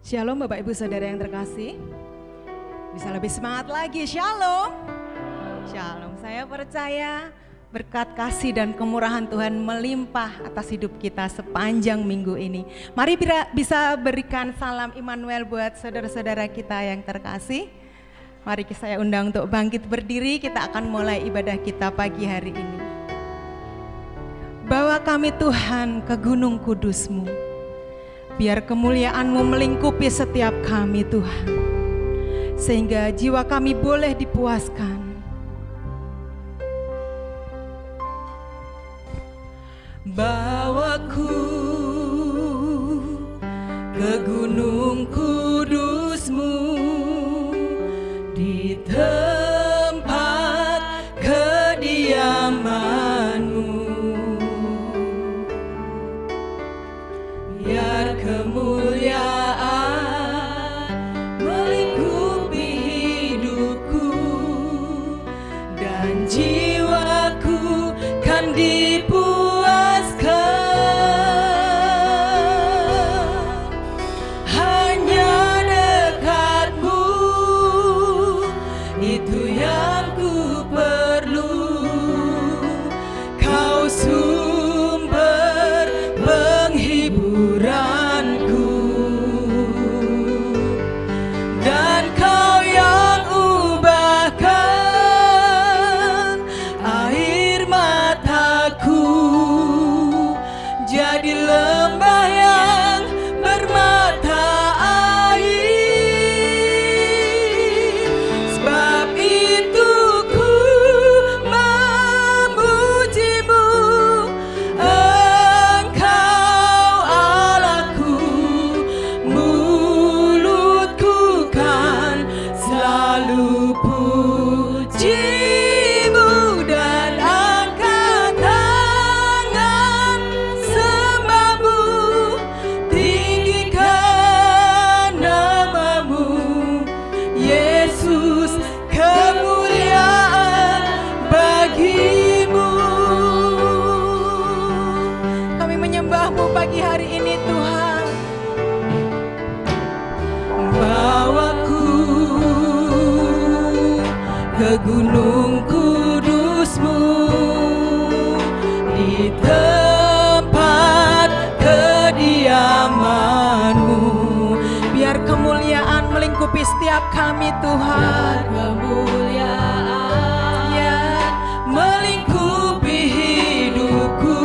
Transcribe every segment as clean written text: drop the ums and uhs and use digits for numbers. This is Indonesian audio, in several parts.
Shalom Bapak Ibu Saudara yang terkasih. Bisa lebih semangat lagi, shalom. Shalom, saya percaya berkat kasih dan kemurahan Tuhan melimpah atas hidup kita sepanjang minggu ini. Mari bisa berikan salam Immanuel buat saudara-saudara kita yang terkasih. Mari saya undang untuk bangkit berdiri, kita akan mulai ibadah kita pagi hari ini. Bawa kami Tuhan ke gunung kudus-Mu, biar kemuliaan-Mu melingkupi setiap kami Tuhan, sehingga jiwa kami boleh dipuaskan. Bawaku ke gunung kudus-Mu, di tempat kediaman-Mu, biar kemuliaan melingkupi hidupku dan jiwaku kan dipuaskan. Hanya dekat-Mu itu yang ku perlu. Kau sumber penghiburanku, dan Kau yang ubahkan air mataku jadi lembah yang bermata air. Sebab itu ku memuji-Mu, Engkau Allahku. Mulutku kan selalu puji-Mu dan angkat tangan sembah-Mu, tinggikan nama-Mu, Yesus, kemuliaan bagi-Mu. Kami menyembah-Mu pagi hari ini Tuhan. Bawaku ke gunung kudus-Mu, di tempat kediaman-Mu, biar kemuliaan melingkupi setiap kami Tuhan. Kemuliaan ya melingkupi hidupku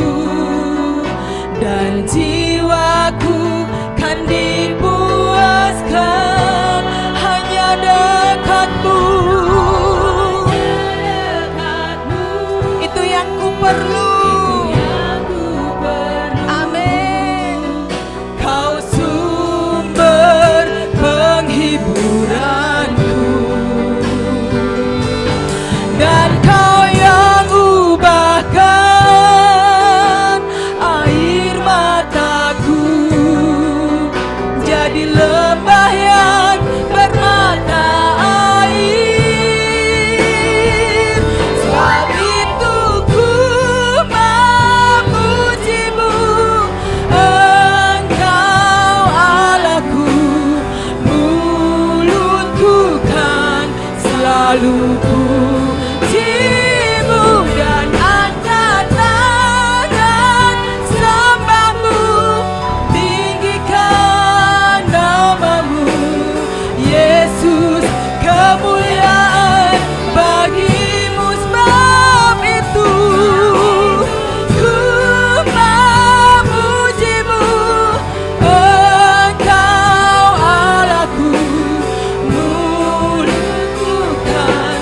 dan jiwaku kan dipuaskan. Hanya dekat-Mu itu yang ku perlu. Amin. Kau sumber penghiburanku, dan Kau yang ubahkan air mataku jadi lembah yang bermata air. Sebab itu ku memuji-Mu, Engkau Allahku. Mulutku kan selalu puji-Mu dan angkat tangan sembah-Mu, tinggikan nama-Mu, Yesus, kemuliaan bagi-Mu. Sebab itu ku memuji-Mu, Engkau Allahku. Mulutku kan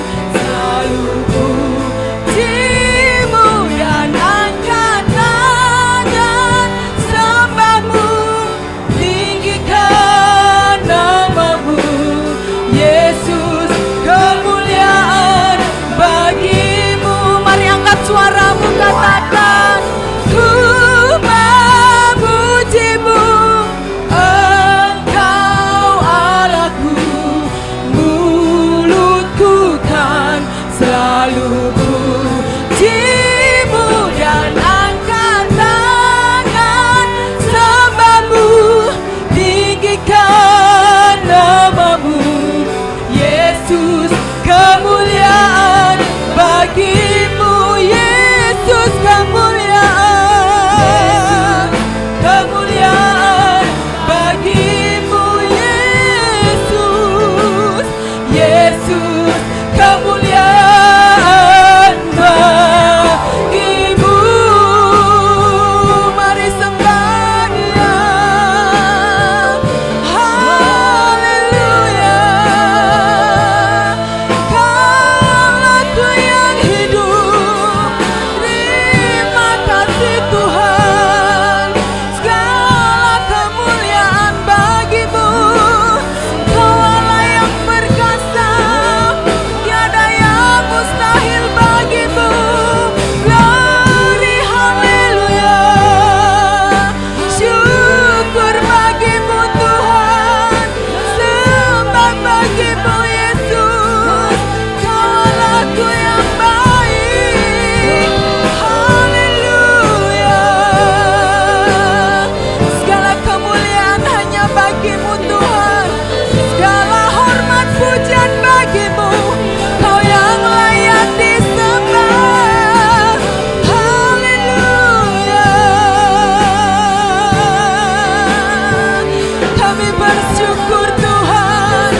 bersyukur Tuhan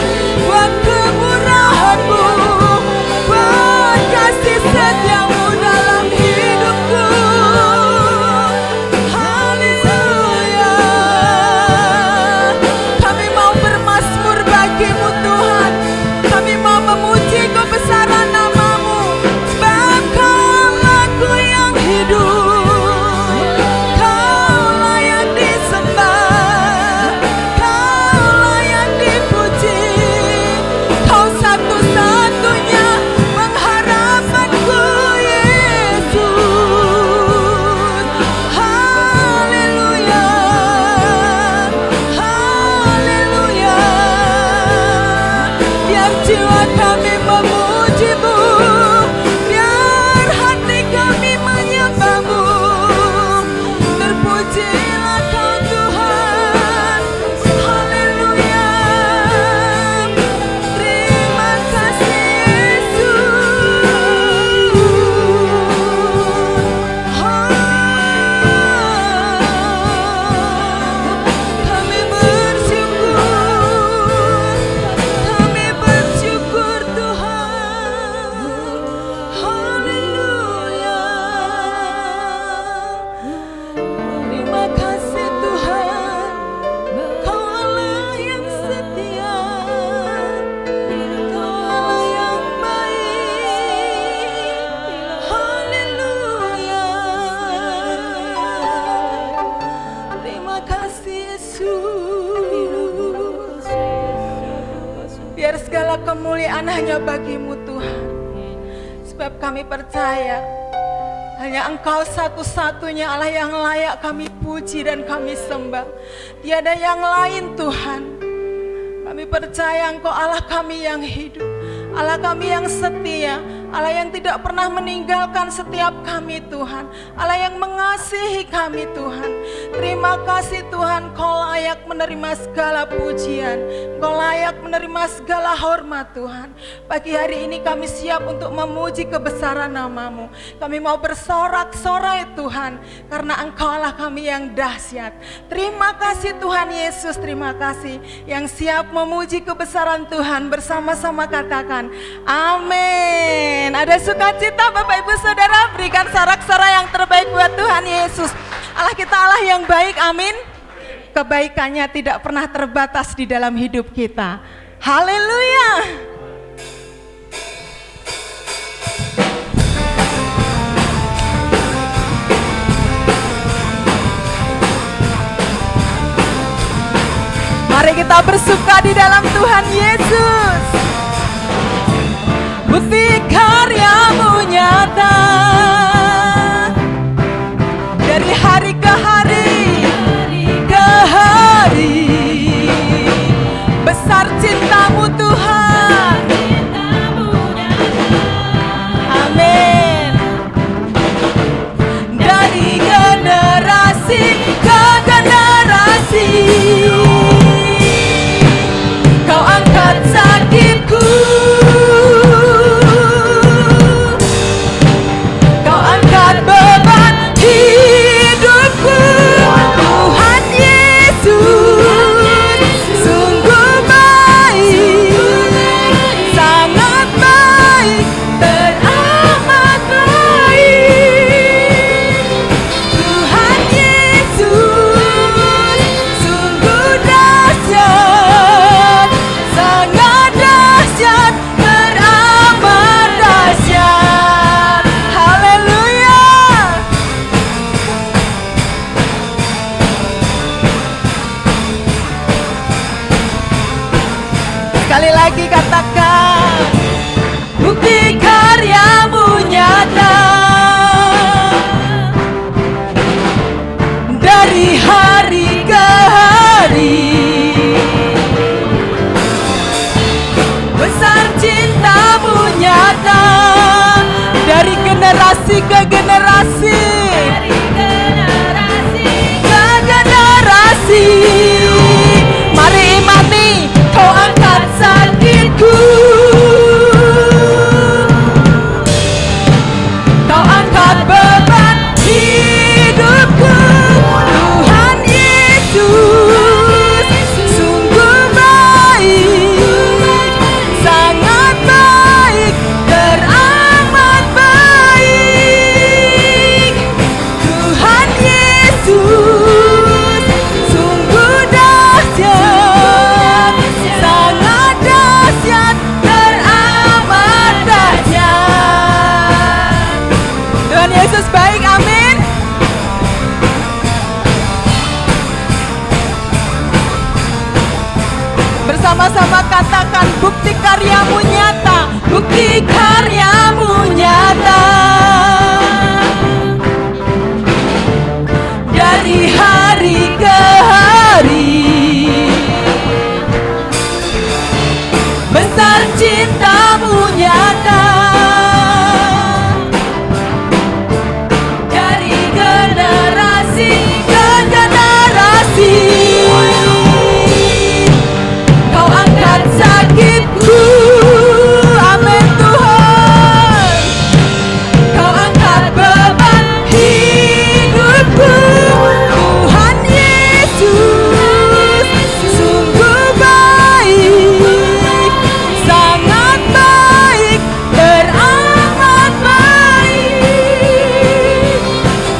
buat kemurahan-Mu, buat kasih setia-Mu dalam hidupku. Haleluya. Kami mau bermazmur bagi-Mu Tuhan. Kami mau memuji kebesaran nama-Mu, sebab Kau laku yang hidup. Kau layak disembah, Kau layak dipuji. Kau satu-satunya pengharapanku, Yesus. Haleluya, haleluya. Biar jiwa kami memuji-Mu, biar hati kami menyembah-Mu. Terpujilah Kau Tuhan. Haleluya. Terima kasih Yesus. Kami bersyukur Tuhan. Haleluya. Terima kasih Tuhan, Kau Allah yang setia, Kau Allah yang baik. Haleluya. Terima kasih Yesus. Biar segala kemuliaan hanya bagi-Mu Tuhan, sebab kami percaya hanya Engkau satu-satunya Allah yang layak kami puji dan kami sembah. Tiada yang lain Tuhan. Kami percaya Engkau Allah kami yang hidup, Allah kami yang setia, Allah yang tidak pernah meninggalkan setiap kami Tuhan, Allah yang mengasihi kami Tuhan. Terima kasih Tuhan, Kau layak menerima segala pujian, Kau layak menerima segala hormat Tuhan. Pagi hari ini kami siap untuk memuji kebesaran nama-Mu. Kami mau bersorak-sorai Tuhan, karena Engkau Allah kami yang dahsyat. Terima kasih Tuhan Yesus, terima kasih. Yang siap memuji kebesaran Tuhan bersama-sama katakan amin. Ada sukacita Bapak Ibu Saudara, berikan sorak-sorai yang terbaik buat Tuhan Yesus. Allah kita Allah yang baik, amin. Kebaikannya tidak pernah terbatas di dalam hidup kita. Haleluya. Mari kita bersuka di dalam Tuhan Yesus. Bukti karya-Mu nyata, dari hari ke hari, ke hari. Besar cinta-Mu Tuhan. Amin. Dari generasi ke generasi, Kau angkat sakitku, Kau angkat beban hidupku. Tuhan Yesus sungguh baik, sangat baik, teramat baik. Tuhan Yesus sungguh dahsyat, sangat dahsyat, teramat dahsyat. Haleluya. Sekali lagi katakan, bukti karya-Mu nyata, dari hari ke hari. Besar cinta-Mu nyata, dari generasi ke generasi, ke generasi. Mari imani, Kau angkat sakitku, Kau angkat beban hidupku. Tuhan Yesus sungguh Sama-sama katakan, bukti karyamu nyata, bukti karyamu nyata. Dari hari ke hari, besar cintamu nyata. Dari generasi ke generasi, Kau angkat sakitku, amin Tuhan. Kau angkat beban hidupku, Tuhan Yesus. Sungguh baik, sangat baik, teramat baik.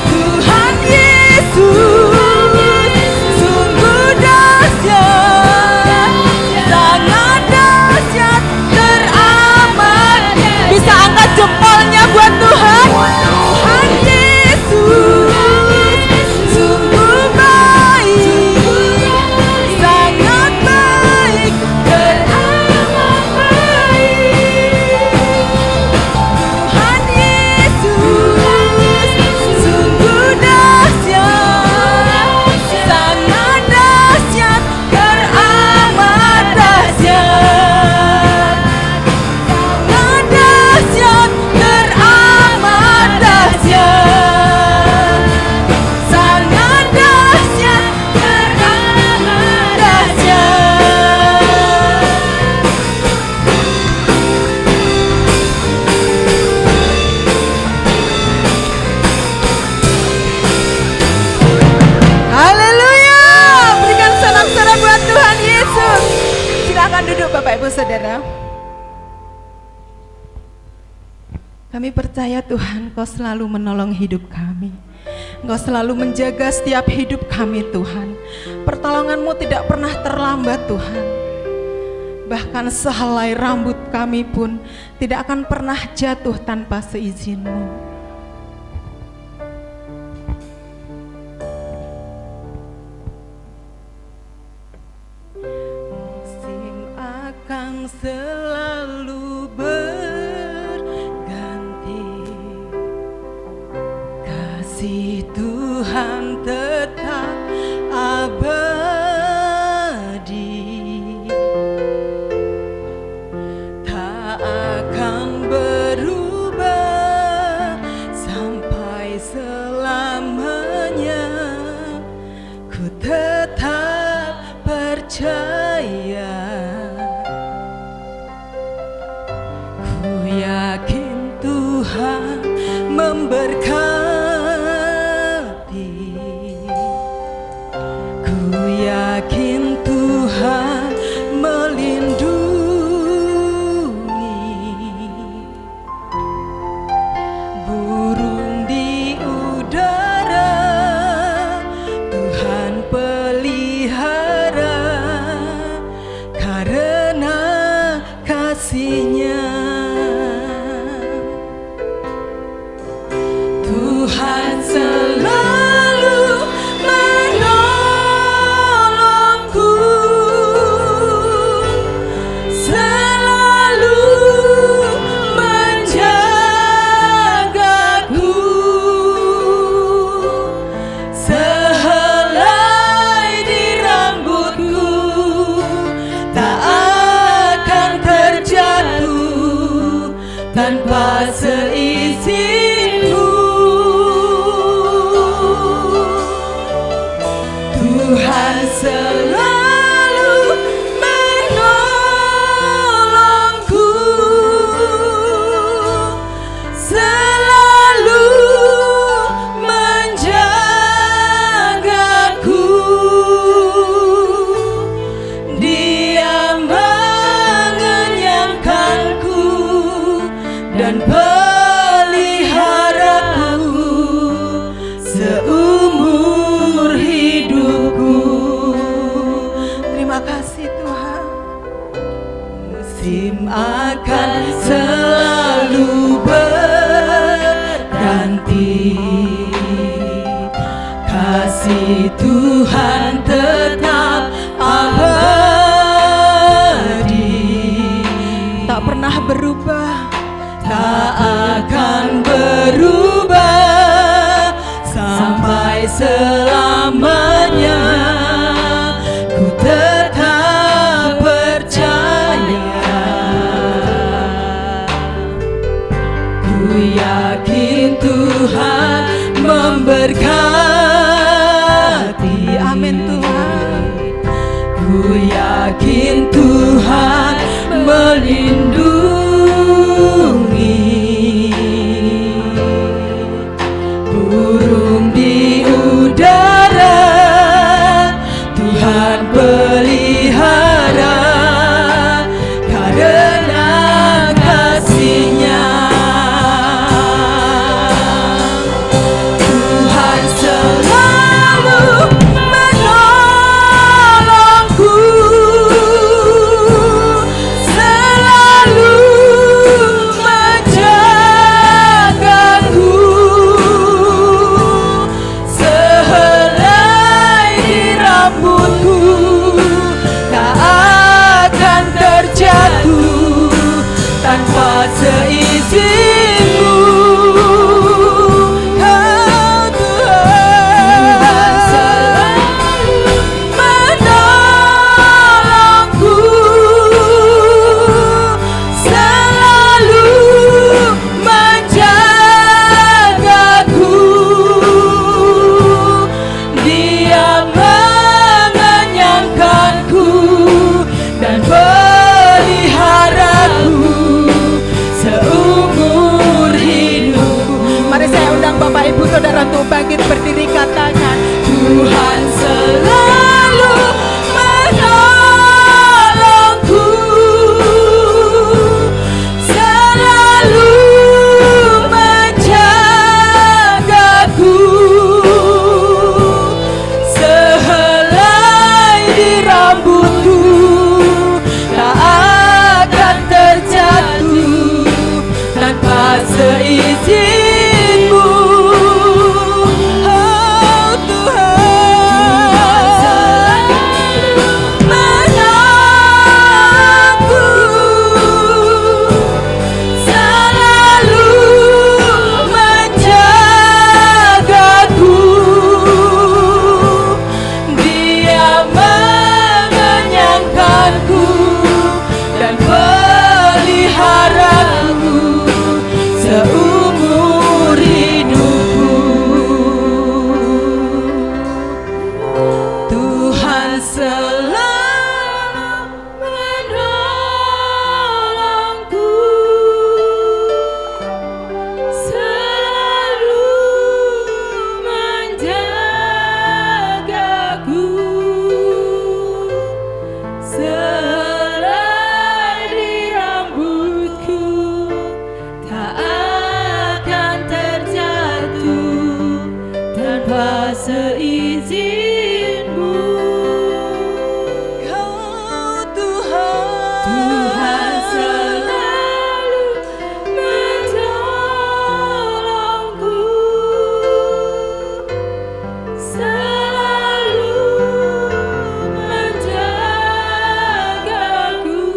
Tuhan Yesus, sungguh dahsyat, sangat dahsyat, teramat. Bisa angkat jempolnya buat Tuhan. Tuhan Yesus, sungguh baik, sangat baik, teramat baik. Tuhan Yesus, sungguh dahsyat, sangat dahsyat, teramat dahsyat. Sangat dahsyat, teramat dahsyat. Sangat dahsyat, teramat dahsyat. Haleluya. Berikan sorak-sorai buat Tuhan Yesus. Silakan duduk Bapak Ibu Saudara. Kami percaya Tuhan, Kau selalu menolong hidup kami. Engkau selalu menjaga setiap hidup kami Tuhan. Pertolongan-Mu tidak pernah terlambat Tuhan. Bahkan sehelai rambut kami pun tidak akan pernah jatuh tanpa seizin-Mu. Musim akan selalu berganti, kasih Tuhan tetap abadi, tak akan berubah sampai selamanya. Ku tetap percaya, ku yakin Tuhan memberkati, ku yakin Tuhan melindungi. Burung di udara Tuhan pelihara, karena kasih-Nya. Tuhan selalu menolongku, selalu menjagaku. Sehelai di rambutku tak akan terjatuh tanpa seizinku. Tuhan selalu menolongku, selalu menjagaku. Dia mengenyangkanku dan peliharaku seumur hidupku. Terima kasih Tuhan. Musim akan selalu berganti, kasih Tuhan tetap abadi. memberkati. Amin Tuhan. Ku yakin Tuhan melindungi burung di udara, Tuhan pelihara karena kasih-Nya. Tuhan selalu menolongku, selalu menjagaku, sehelai di rambutku tak akan terjatuh tanpa seizinku. Kau Tuhan selalu menolongku, selalu menjagaku, Dia mengenyangkanku dan peliharaku seumur hidupku. Mari saya undang Bapak Ibu Saudara untuk bangkit berdiri, katakan Tuhan selalu menolongku, selalu menjagaku, sehelai di rambutku tak akan terjatuh tanpa seizinku. Oh Tuhan selalu menolongku, selalu menjagaku, Dia mengenyangkanku dan peliharaku seumur hidupku. Tuhan selalu menolongku, selalu menjagaku, sehelai di rambutku tak akan terjatuh tanpa seizinku. Kau Tuhan selalu menolongku, selalu menjagaku,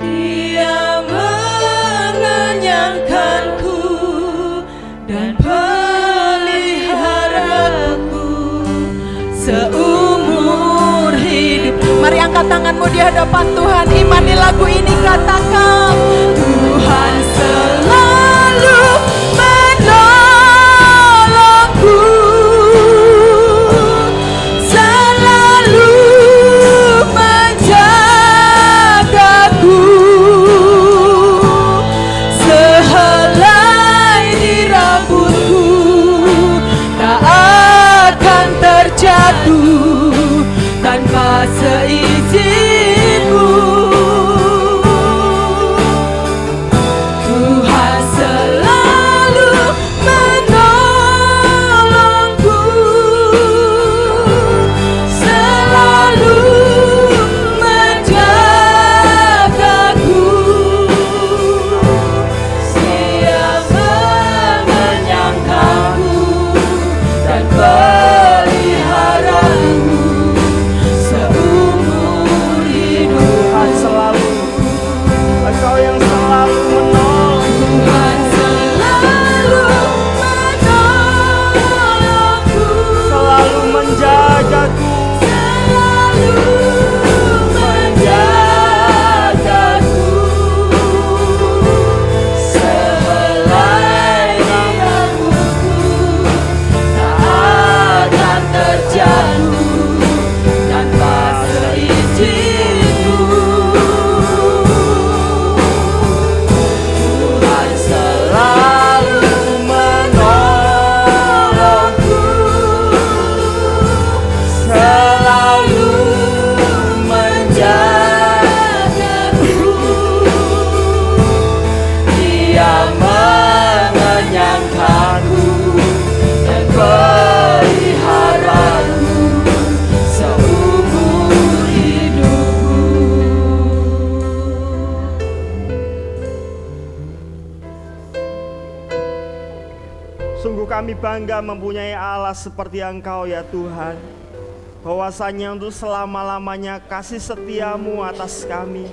Dia mengenyangkanku dan peliharaku seumur hidup. Mari angkat tanganmu di hadapan Tuhan, imani lagu ini, katakan Tuhan selalu menolongku, selalu menjagaku, sehelai di rambutku tak akan terjatuh tanpa seizinku. Tuhan selalu menolongku, selalu menjagaku, Dia mengenyangkanku dan peliharaku seumur kami bangga mempunyai Allah seperti Engkau ya Tuhan. Bahwasanya untuk selama-lamanya kasih setiamu atas kami.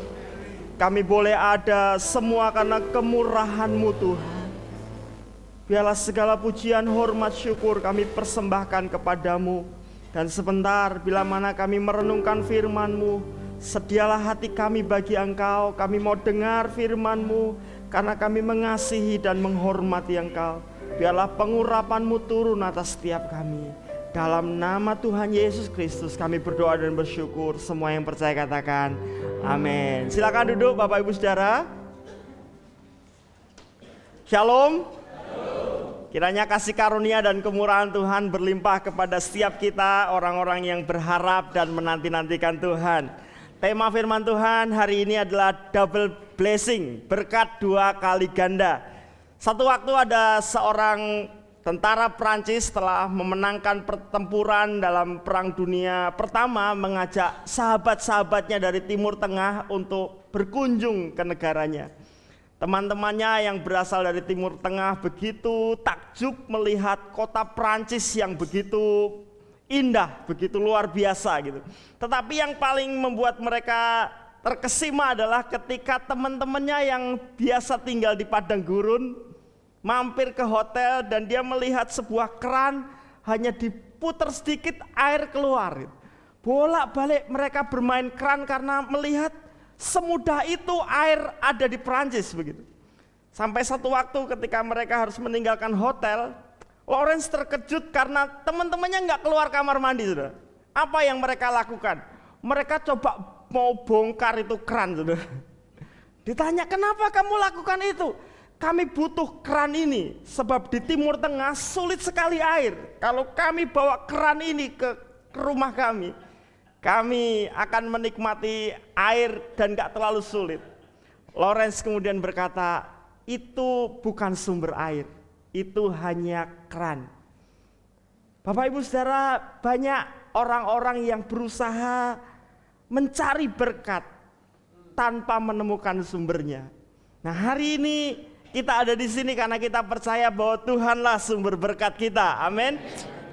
Kami boleh ada semua karena kemurahan-Mu Tuhan. Biarlah segala pujian, hormat, syukur kami persembahkan kepadamu. Dan sebentar bila mana kami merenungkan firman-Mu, sedialah hati kami bagi Engkau. Kami mau dengar firman-Mu karena kami mengasihi dan menghormati Engkau. Biarlah pengurapan-Mu turun atas setiap kami. Dalam nama Tuhan Yesus Kristus kami berdoa dan bersyukur. Semua yang percaya katakan amin. Silakan duduk Bapak Ibu Saudara. Shalom. Kiranya kasih karunia dan kemurahan Tuhan berlimpah kepada setiap kita, orang-orang yang berharap dan menanti-nantikan Tuhan. Tema firman Tuhan hari ini adalah double blessing, berkat dua kali ganda. Satu waktu ada seorang tentara Prancis setelah memenangkan pertempuran dalam Perang Dunia Pertama mengajak sahabat-sahabatnya dari Timur Tengah untuk berkunjung ke negaranya. Teman-temannya yang berasal dari Timur Tengah begitu takjub melihat kota Prancis yang begitu indah, begitu luar biasa gitu. Tetapi yang paling membuat mereka terkesima adalah ketika teman-temannya yang biasa tinggal di padang gurun mampir ke hotel dan dia melihat sebuah keran hanya diputar sedikit air keluar. Bolak-balik mereka bermain keran karena melihat semudah itu air ada di Prancis begitu. Sampai satu waktu ketika mereka harus meninggalkan hotel, Lawrence terkejut karena teman-temannya nggak keluar kamar mandi, saudara. Apa yang mereka lakukan? Mereka coba mau bongkar itu keran, saudara. Ditanya, kenapa kamu lakukan itu? Kami butuh keran ini sebab di Timur Tengah sulit sekali air. Kalau kami bawa keran ini ke rumah kami akan menikmati air dan gak terlalu sulit. Lawrence kemudian berkata, itu bukan sumber air, itu hanya keran. Bapak Ibu Saudara, banyak orang-orang yang berusaha mencari berkat tanpa menemukan sumbernya. Nah, hari ini kita ada di sini karena kita percaya bahwa Tuhanlah sumber berkat kita. Amin.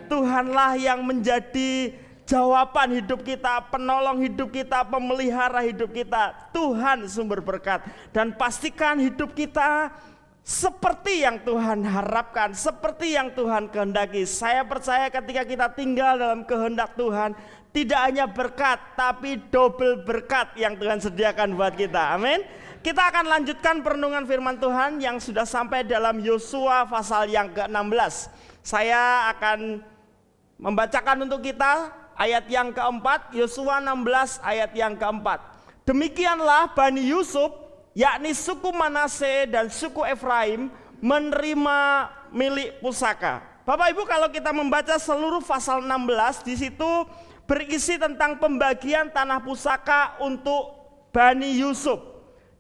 Tuhanlah yang menjadi jawaban hidup kita, penolong hidup kita, pemelihara hidup kita. Tuhan sumber berkat. Dan pastikan hidup kita seperti yang Tuhan harapkan, seperti yang Tuhan kehendaki. Saya percaya ketika kita tinggal dalam kehendak Tuhan, tidak hanya berkat, tapi double berkat yang Tuhan sediakan buat kita. Amin. Kita akan lanjutkan perenungan firman Tuhan yang sudah sampai dalam Yosua pasal yang ke-16. Saya akan membacakan untuk kita ayat yang keempat, Yosua 16 ayat yang keempat. Demikianlah Bani Yusuf, yakni suku Manase dan suku Efraim, menerima milik pusaka. Bapak Ibu, kalau kita membaca seluruh pasal 16, di situ berisi tentang pembagian tanah pusaka untuk Bani Yusuf.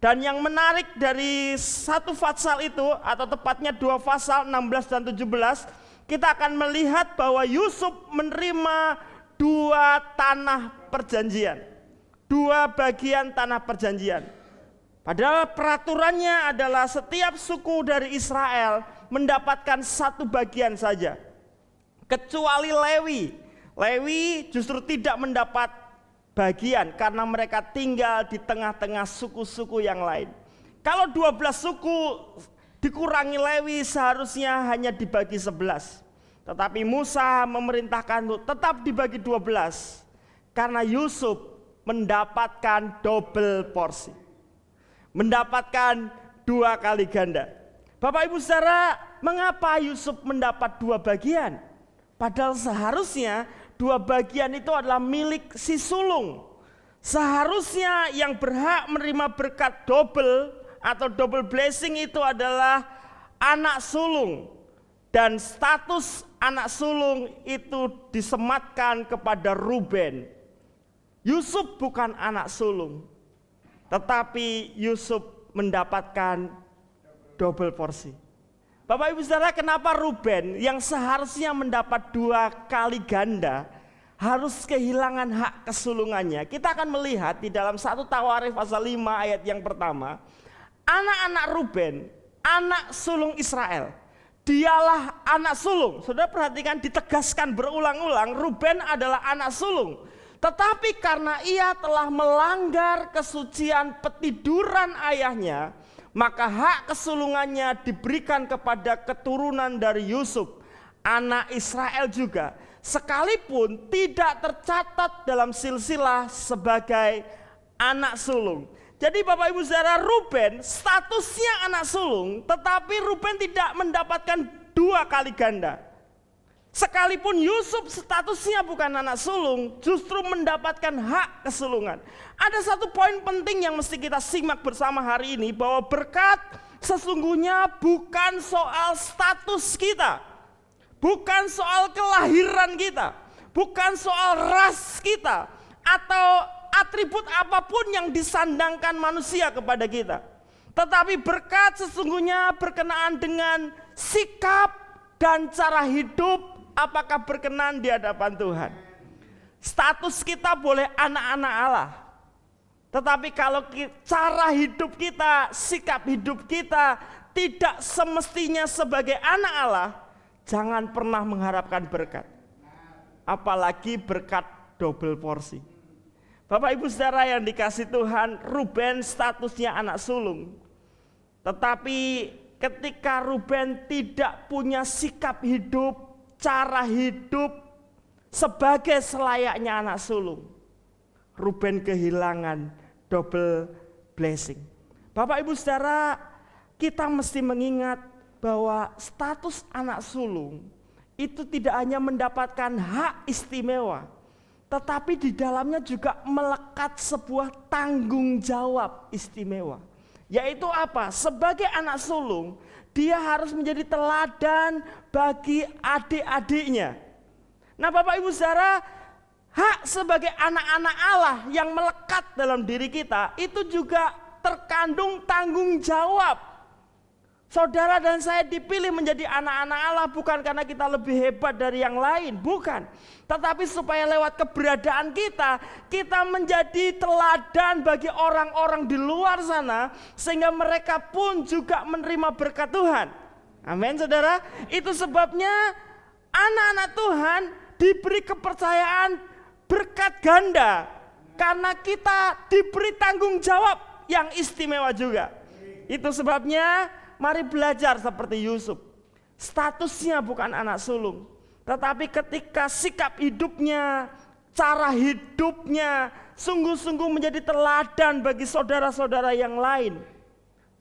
Dan yang menarik dari satu pasal itu, atau tepatnya dua pasal 16 dan 17, kita akan melihat bahwa Yusuf menerima dua tanah perjanjian, dua bagian tanah perjanjian. Padahal peraturannya adalah setiap suku dari Israel mendapatkan satu bagian saja, kecuali Lewi. Lewi justru tidak mendapat bagian karena mereka tinggal di tengah-tengah suku-suku yang lain. Kalau 12 suku dikurangi Lewi seharusnya hanya dibagi 11. Tetapi Musa memerintahkan untuk tetap dibagi 12 karena Yusuf mendapatkan double porsi, mendapatkan dua kali ganda. Bapak Ibu Saudara, mengapa Yusuf mendapat dua bagian? Padahal seharusnya dua bagian itu adalah milik si sulung. Seharusnya yang berhak menerima berkat double atau double blessing itu adalah anak sulung. Dan status anak sulung itu disematkan kepada Ruben. Yusuf bukan anak sulung, tetapi Yusuf mendapatkan double porsi. Bapak Ibu Saudara, kenapa Ruben yang seharusnya mendapat dua kali ganda harus kehilangan hak kesulungannya? Kita akan melihat di dalam 1 Tawarikh pasal 5 ayat yang pertama. Anak-anak Ruben, anak sulung Israel, dialah anak sulung. Saudara perhatikan, ditegaskan berulang-ulang, Ruben adalah anak sulung. Tetapi karena ia telah melanggar kesucian petiduran ayahnya, maka hak kesulungannya diberikan kepada keturunan dari Yusuf, anak Israel juga, sekalipun tidak tercatat dalam silsilah sebagai anak sulung. Jadi Bapak Ibu Saudara, Ruben statusnya anak sulung, tetapi Ruben tidak mendapatkan 2 kali ganda. Sekalipun Yusuf statusnya bukan anak sulung, justru mendapatkan hak kesulungan. Ada satu poin penting yang mesti kita simak bersama hari ini, bahwa berkat sesungguhnya bukan soal status kita, bukan soal kelahiran kita, bukan soal ras kita, atau atribut apapun yang disandangkan manusia kepada kita. Tetapi berkat sesungguhnya berkenaan dengan sikap dan cara hidup, apakah berkenan di hadapan Tuhan. Status kita boleh anak-anak Allah, tetapi kalau cara hidup kita, sikap hidup kita tidak semestinya sebagai anak Allah, jangan pernah mengharapkan berkat. Apalagi berkat double porsi. Bapak Ibu Saudara yang dikasih Tuhan, Ruben statusnya anak sulung. Tetapi ketika Ruben tidak punya sikap hidup, cara hidup sebagai selayaknya anak sulung, Ruben kehilangan double blessing. Bapak Ibu Saudara, kita mesti mengingat bahwa status anak sulung itu tidak hanya mendapatkan hak istimewa, tetapi di dalamnya juga melekat sebuah tanggung jawab istimewa. Yaitu apa? Sebagai anak sulung, dia harus menjadi teladan bagi adik-adiknya. Nah Bapak Ibu Saudara, hak sebagai anak-anak Allah yang melekat dalam diri kita, itu juga terkandung tanggung jawab. Saudara dan saya dipilih menjadi anak-anak Allah bukan karena kita lebih hebat dari yang lain, bukan. Tetapi supaya lewat keberadaan kita, kita menjadi teladan bagi orang-orang di luar sana, sehingga mereka pun juga menerima berkat Tuhan. Amin saudara. Itu sebabnya anak-anak Tuhan diberi kepercayaan berkat ganda, karena kita diberi tanggung jawab yang istimewa juga. Itu sebabnya mari belajar seperti Yusuf. Statusnya bukan anak sulung, tetapi ketika sikap hidupnya, cara hidupnya sungguh-sungguh menjadi teladan bagi saudara-saudara yang lain,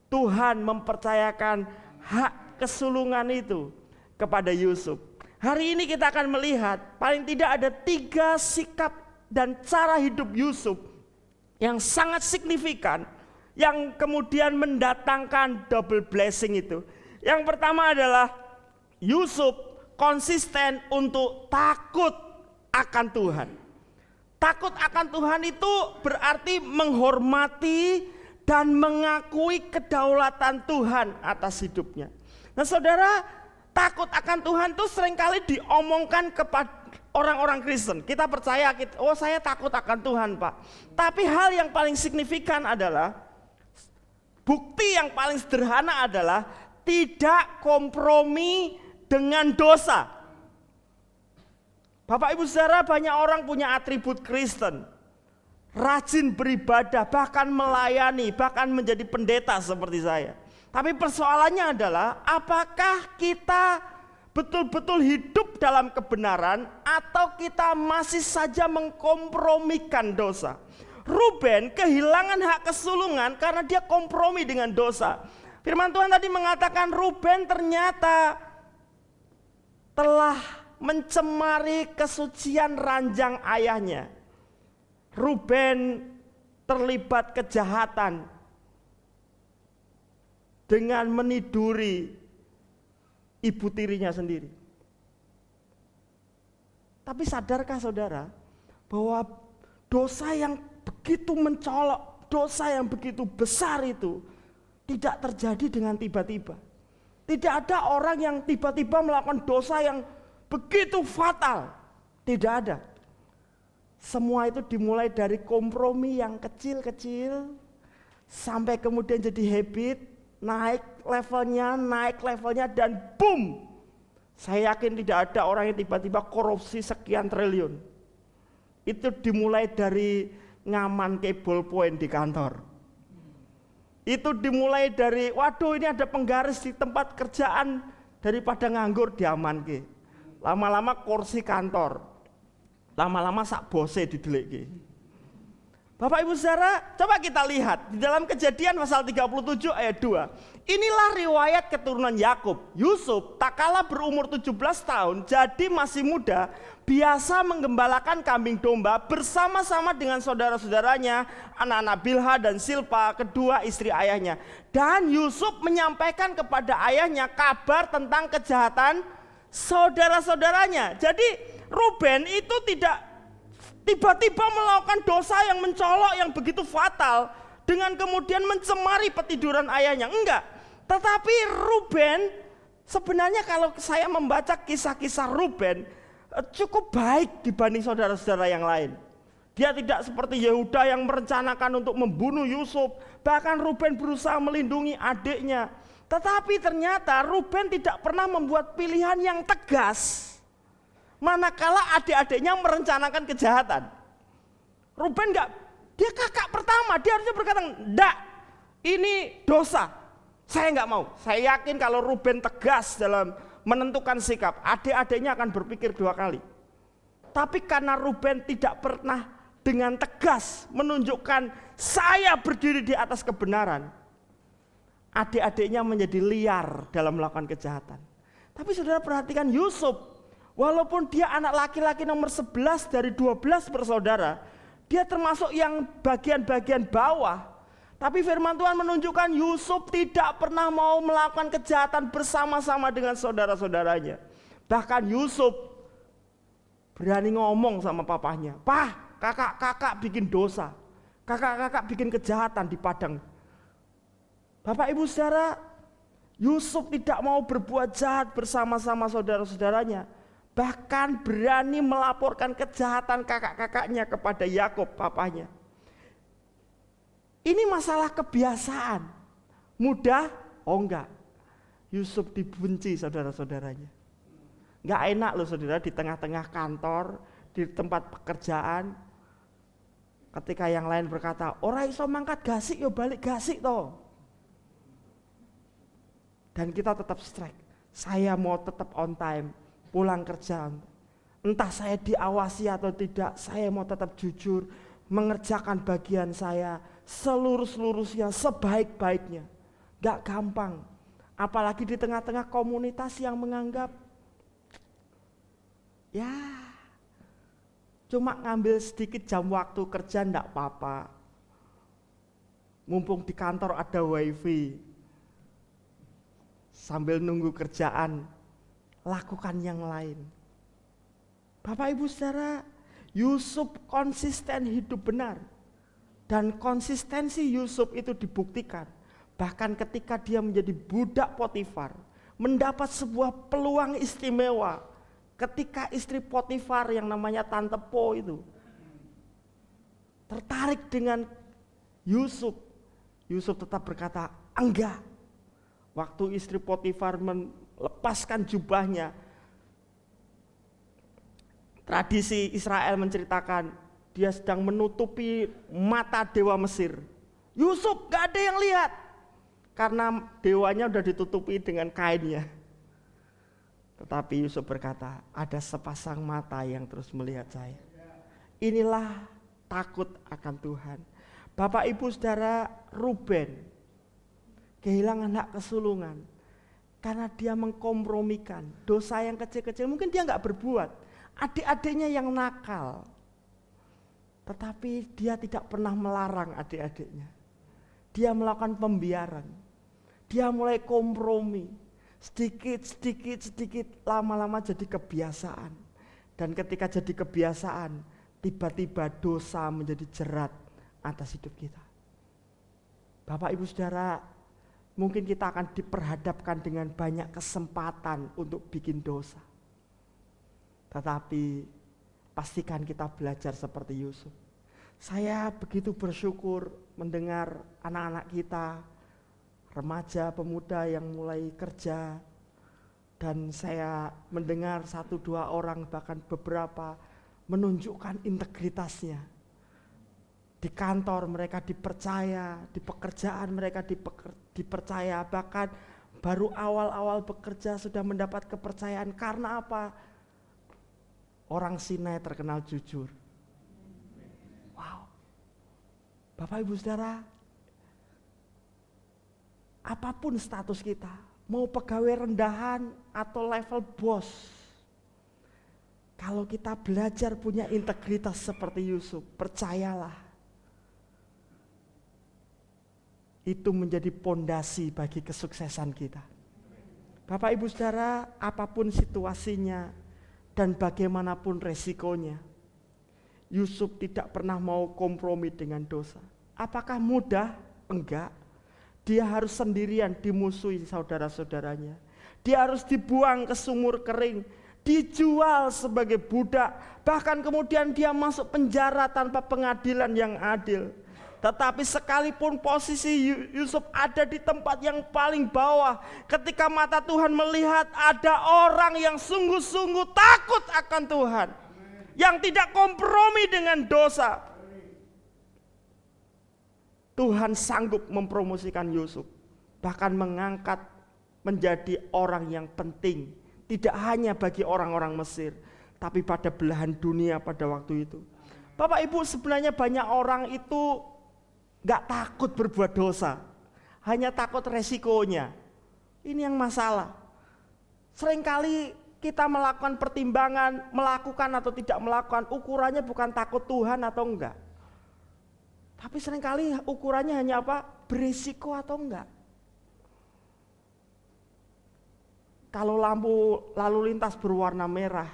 Tuhan mempercayakan hak kesulungan itu kepada Yusuf. Hari ini kita akan melihat paling tidak ada 3 sikap dan cara hidup Yusuf yang sangat signifikan, yang kemudian mendatangkan double blessing itu. Yang pertama adalah Yusuf konsisten untuk takut akan Tuhan. Takut akan Tuhan itu berarti menghormati dan mengakui kedaulatan Tuhan atas hidupnya. Nah saudara, takut akan Tuhan itu seringkali diomongkan kepada orang-orang Kristen. Kita percaya, oh saya takut akan Tuhan Pak. Tapi hal yang paling signifikan adalah, bukti yang paling sederhana adalah tidak kompromi dengan dosa. Bapak Ibu Saudara, banyak orang punya atribut Kristen, rajin beribadah, bahkan melayani, bahkan menjadi pendeta seperti saya. Tapi persoalannya adalah, apakah kita betul-betul hidup dalam kebenaran atau kita masih saja mengkompromikan dosa? Ruben kehilangan hak kesulungan karena dia kompromi dengan dosa. Firman Tuhan tadi mengatakan Ruben ternyata telah mencemari kesucian ranjang ayahnya. Ruben terlibat kejahatan dengan meniduri ibu tirinya sendiri. Tapi sadarkah saudara bahwa dosa yang begitu mencolok, dosa yang begitu besar itu tidak terjadi dengan tiba-tiba. Tidak ada orang yang tiba-tiba melakukan dosa yang begitu fatal. Tidak ada. Semua itu dimulai dari kompromi yang kecil-kecil sampai kemudian jadi habit, naik levelnya dan boom. Saya yakin tidak ada orang yang tiba-tiba korupsi sekian triliun. Itu dimulai dari ngaman ke ballpoint di kantor. Itu dimulai dari, waduh ini ada penggaris di tempat kerjaan, daripada nganggur diamanke. Lama-lama kursi kantor, lama-lama sak bose dideleke. Bapak Ibu Saudara, coba kita lihat di dalam Kejadian pasal 37 ayat 2. Inilah riwayat keturunan Yakub. Yusuf tak kalah berumur 17 tahun, jadi masih muda, biasa menggembalakan kambing domba bersama-sama dengan saudara-saudaranya, anak-anak Bilha dan Silpa, kedua istri ayahnya. Dan Yusuf menyampaikan kepada ayahnya kabar tentang kejahatan saudara-saudaranya. Jadi Ruben itu tidak tiba-tiba melakukan dosa yang mencolok, yang begitu fatal, dengan kemudian mencemari petiduran ayahnya. Enggak. Tetapi Ruben, sebenarnya kalau saya membaca kisah-kisah Ruben, cukup baik dibanding saudara-saudara yang lain. Dia tidak seperti Yehuda yang merencanakan untuk membunuh Yusuf. Bahkan Ruben berusaha melindungi adiknya. Tetapi ternyata Ruben tidak pernah membuat pilihan yang tegas, manakala adik-adiknya merencanakan kejahatan. Ruben enggak, dia kakak pertama, dia harusnya berkata, enggak, ini dosa, saya enggak mau. Saya yakin kalau Ruben tegas dalam menentukan sikap, adik-adiknya akan berpikir dua kali. Tapi karena Ruben tidak pernah dengan tegas menunjukkan saya berdiri di atas kebenaran, adik-adiknya menjadi liar dalam melakukan kejahatan. Tapi saudara perhatikan Yusuf, walaupun dia anak laki-laki nomor 11 dari 12 bersaudara, dia termasuk yang bagian-bagian bawah. Tapi firman Tuhan menunjukkan Yusuf tidak pernah mau melakukan kejahatan bersama-sama dengan saudara-saudaranya. Bahkan Yusuf berani ngomong sama papahnya, "Pah, kakak-kakak bikin dosa, kakak-kakak bikin kejahatan di padang." Bapak Ibu Saudara, Yusuf tidak mau berbuat jahat bersama-sama saudara-saudaranya. Bahkan berani melaporkan kejahatan kakak-kakaknya kepada Yakub, papanya. Ini masalah kebiasaan. Mudah? Oh enggak. Yusuf dibenci saudara-saudaranya. Enggak enak loh saudara, di tengah-tengah kantor, di tempat pekerjaan, ketika yang lain berkata, "Ora iso mangkat gasik yo balik gasik toh." Dan kita tetap strike. Saya mau tetap on time, pulang kerja. Entah saya diawasi atau tidak, saya mau tetap jujur, mengerjakan bagian saya seluruh-seluruhnya, sebaik-baiknya. Gak gampang. Apalagi di tengah-tengah komunitas yang menganggap, ya cuma ngambil sedikit jam waktu kerja ndak apa-apa. Mumpung di kantor ada wifi, sambil nunggu kerjaan, lakukan yang lain. Bapak Ibu Saudara, Yusuf konsisten hidup benar. Dan konsistensi Yusuf itu dibuktikan. Bahkan ketika dia menjadi budak Potifar, mendapat sebuah peluang istimewa. Ketika istri Potifar yang namanya Tante Po itu tertarik dengan Yusuf, Yusuf tetap berkata, enggak. Waktu istri Potifar melepaskan jubahnya, tradisi Israel menceritakan dia sedang menutupi mata dewa Mesir. Yusuf gak ada yang lihat karena dewanya udah ditutupi dengan kainnya. Tetapi Yusuf berkata, ada sepasang mata yang terus melihat saya. Inilah takut akan Tuhan. Bapak Ibu Saudara, Ruben kehilangan hak kesulungan karena dia mengkompromikan dosa yang kecil-kecil. Mungkin dia gak berbuat, adik-adiknya yang nakal, tetapi dia tidak pernah melarang adik-adiknya. Dia melakukan pembiaran, dia mulai kompromi, sedikit, lama-lama jadi kebiasaan. Dan ketika jadi kebiasaan, tiba-tiba dosa menjadi jerat atas hidup kita. Bapak Ibu Saudara, mungkin kita akan diperhadapkan dengan banyak kesempatan untuk bikin dosa. Tetapi pastikan kita belajar seperti Yusuf. Saya begitu bersyukur mendengar anak-anak kita remaja, pemuda yang mulai kerja. Dan saya mendengar 1-2 orang, bahkan beberapa, menunjukkan integritasnya. Di kantor mereka dipercaya, di pekerjaan mereka dipercaya, bahkan baru awal-awal bekerja sudah mendapat kepercayaan. Karena apa? Orang Sinai terkenal jujur. Wow. Bapak Ibu Saudara, apapun status kita, mau pegawai rendahan atau level bos, kalau kita belajar punya integritas seperti Yusuf, percayalah, itu menjadi pondasi bagi kesuksesan kita. Bapak Ibu Saudara, apapun situasinya dan bagaimanapun resikonya, Yusuf tidak pernah mau kompromi dengan dosa. Apakah mudah? Enggak. Dia harus sendirian dimusuhi saudara-saudaranya. Dia harus dibuang ke sumur kering, dijual sebagai budak. Bahkan kemudian dia masuk penjara tanpa pengadilan yang adil. Tetapi sekalipun posisi Yusuf ada di tempat yang paling bawah, ketika mata Tuhan melihat ada orang yang sungguh-sungguh takut akan Tuhan, yang tidak kompromi dengan dosa, Tuhan sanggup mempromosikan Yusuf, bahkan mengangkat menjadi orang yang penting, tidak hanya bagi orang-orang Mesir, tapi pada belahan dunia pada waktu itu. Bapak Ibu, sebenarnya banyak orang itu gak takut berbuat dosa, hanya takut resikonya. Ini yang masalah. Seringkali kita melakukan pertimbangan, melakukan atau tidak melakukan, ukurannya bukan takut Tuhan atau enggak. Tapi seringkali ukurannya hanya apa? Berisiko atau enggak. Kalau lampu lalu lintas berwarna merah,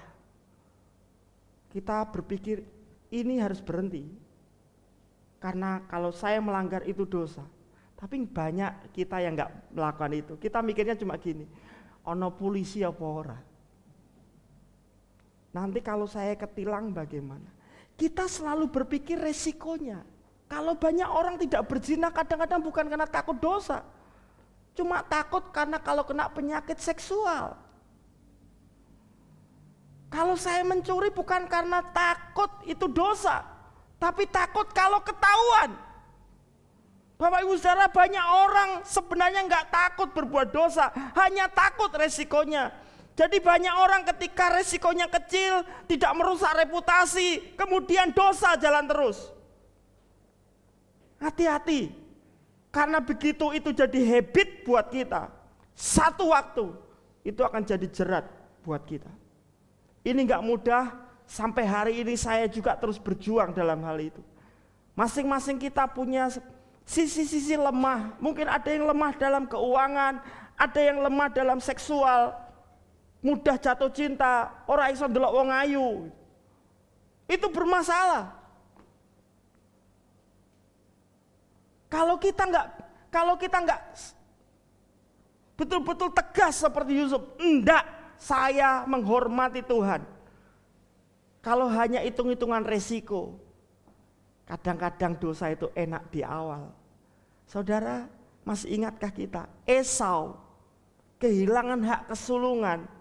kita berpikir ini harus berhenti. Karena kalau saya melanggar itu dosa. Tapi banyak kita yang enggak melakukan itu. Kita mikirnya cuma gini, ono polisi apa ora? Nanti kalau saya ketilang bagaimana? Kita selalu berpikir resikonya. Kalau banyak orang tidak berzina kadang-kadang bukan karena takut dosa. Cuma takut karena kalau kena penyakit seksual. Kalau saya mencuri bukan karena takut itu dosa, tapi takut kalau ketahuan. Bapak Ibu Saudara, banyak orang sebenarnya nggak takut berbuat dosa, hanya takut resikonya. Jadi banyak orang ketika resikonya kecil, tidak merusak reputasi, kemudian dosa jalan terus. Hati-hati, karena begitu itu jadi habit buat kita, satu waktu itu akan jadi jerat buat kita. Ini gak mudah, sampai hari ini saya juga terus berjuang dalam hal itu. Masing-masing kita punya sisi-sisi lemah, mungkin ada yang lemah dalam keuangan, ada yang lemah dalam seksual, mudah jatuh cinta, ora iso ndelok wong ayu. Itu bermasalah. Kalau kita nggak betul-betul tegas seperti Yusuf, enggak, saya menghormati Tuhan. Kalau hanya hitung-hitungan resiko, kadang-kadang dosa itu enak di awal. Saudara, masih ingatkah kita Esau kehilangan hak kesulungan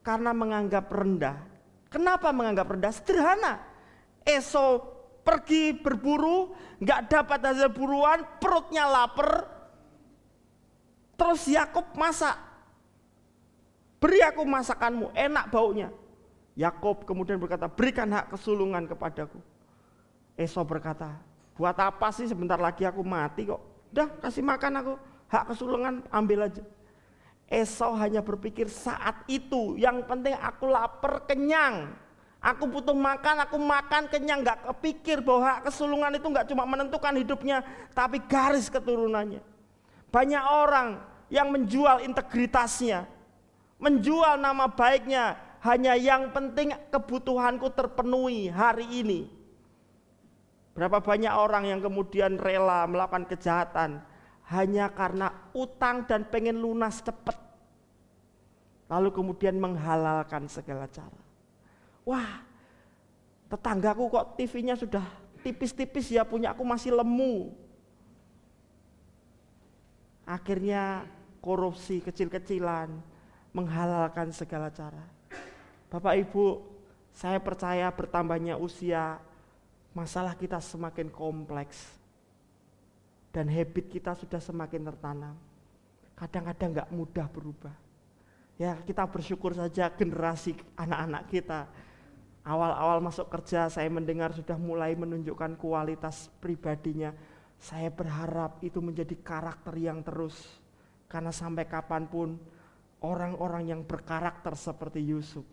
karena menganggap rendah? Kenapa menganggap rendah? Sederhana, Esau pergi berburu, nggak dapat hasil buruan, perutnya lapar. Terus Yakub masak, beri aku masakanmu, enak baunya. Yakub kemudian berkata, berikan hak kesulungan kepadaku. Esau berkata, buat apa sih, sebentar lagi aku mati kok. Udah kasih makan aku, hak kesulungan ambil aja. Esau hanya berpikir saat itu, yang penting aku lapar, kenyang. Aku butuh makan, aku makan kenyang, gak kepikir bahwa hak kesulungan itu gak cuma menentukan hidupnya, tapi garis keturunannya. Banyak orang yang menjual integritasnya, menjual nama baiknya, hanya yang penting kebutuhanku terpenuhi hari ini. Berapa banyak orang yang kemudian rela melakukan kejahatan hanya karena utang dan pengen lunas cepat, lalu kemudian menghalalkan segala cara. Wah, tetanggaku kok TV-nya sudah tipis-tipis ya, punya aku masih lemu. Akhirnya korupsi kecil-kecilan, menghalalkan segala cara. Bapak Ibu, saya percaya bertambahnya usia, masalah kita semakin kompleks. Dan habit kita sudah semakin tertanam. Kadang-kadang gak mudah berubah. Ya, kita bersyukur saja generasi anak-anak kita. Awal-awal masuk kerja saya mendengar sudah mulai menunjukkan kualitas pribadinya. Saya berharap itu menjadi karakter yang terus. Karena sampai kapanpun orang-orang yang berkarakter seperti Yusuf